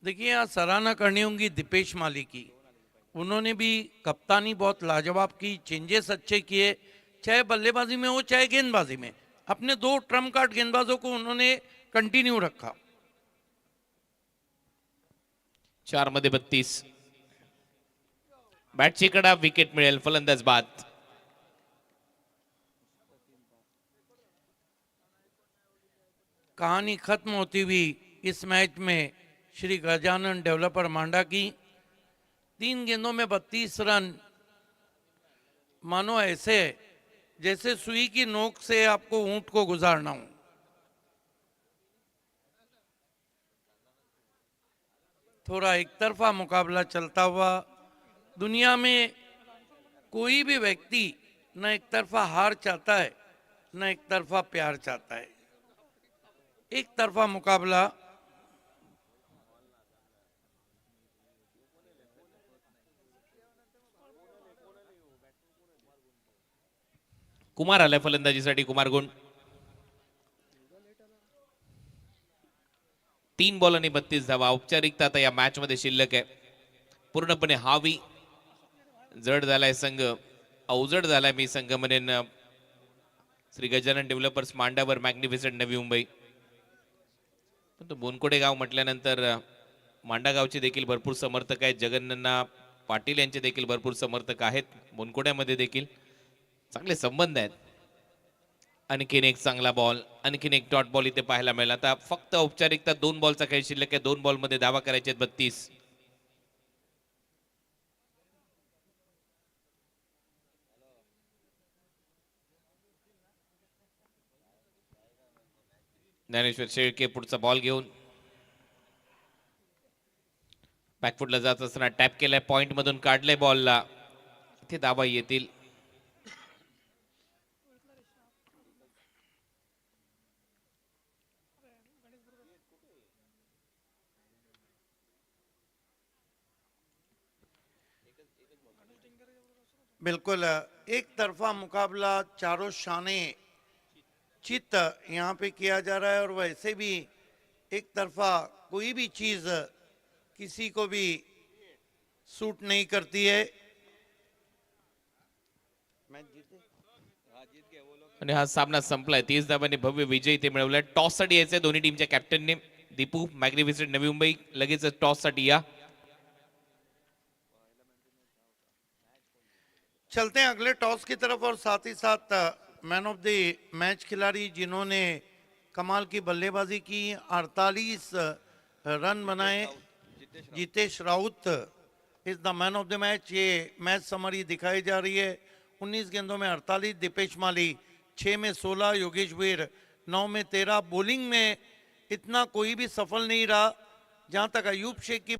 देखिए यहाँ सराहना करनी होगी दीपेश माली की. उन्होंने भी कप्तानी बहुत लाजवाब की, चेंजेस अच्छे किए, चाहे बल्लेबाजी में हो चाहे गेंदबाजी में. अपने 2 ट्रम्प कार्ड गेंदबाजों को उन्होंने कंटिन्यू रखा. 4 मध्ये 32. बॅटची कडा, विकेट मिळेल. फलंदाज बाद. कहानी खत्म होती हुई इस मैच में श्री गजानन डेवलपर मांडा की 3 गेंदों में 32 रन. मानो ऐसे जैसे सुई की नोक से आपको ऊंट को गुजारना हो. थोड़ा एक तरफा मुकाबला चलता हुआ. दुनिया में कोई भी व्यक्ति न एक तरफा हार चाहता है न एक तरफा प्यार चाहता है. एक तरफा मुकाबला. कुमार आलाय फलंदाजीसाठी. कुमार गुण. 3 बॉल आणि 32 धावा. औपचारिकता आता या मॅच मध्ये शिल्लक आहे. पूर्णपणे हावी जड झालाय संघ, अवजड झालाय मी संघ म्हणेन श्री गजानन डेव्हलपर्स मांडावर मॅग्निफिसंट नवी मुंबई. पण बोनकोडे गाव म्हटल्यानंतर मांडा गावचे देखील भरपूर समर्थक आहेत. जगन्नाथ पाटील यांचे देखील भरपूर समर्थक आहेत. बोनकोड्यामध्ये देखील चांगले संबंध आहेत. आणखीन एक चांगला बॉल, आणखीन एक डॉट बॉल इथे पाहायला मिळाला. आता फक्त औपचारिकता 2 बॉलचा खेळ शिल्लक आहे. 2 बॉल मध्ये धावा करायचे 32. ज्ञानेश्वर शेळके पुढचा बॉल घेऊन बॅकफुटला जात असताना टॅप केलाय. पॉइंट मधून काढलाय बॉलला. इथे धावा येतील. बिल्कुल एक तरफा मुकाबला. चारों शाने चित यहाँ पे किया जा रहा है और वैसे भी एक तरफा कोई भी चीज किसी को भी सूट नहीं करती है. आणि हा सामना संपलाय. 30 धावांनी भव्य विजय इथे मिळवलाय. टॉस साठी यायचंय दोन्ही टीमच्या कॅप्टनने. दीपू मॅग्निफिसंट नवी मुंबई लगेच टॉस साठी या. चलते हैं अगले टॉस की तरफ और साथ ही साथ मैन ऑफ द मैच खिलाड़ी जिन्होंने कमाल की बल्लेबाजी की, 48 रन बनाए, Jitesh Raut is the man of the match. ये मैच समरी दिखाई जा रही है. 19 गेंदों में 48. दीपेश माली 6 में 16. योगेश वीर 9 में 13. बॉलिंग में इतना कोई भी सफल नहीं रहा. जहां तक अयूब शेख की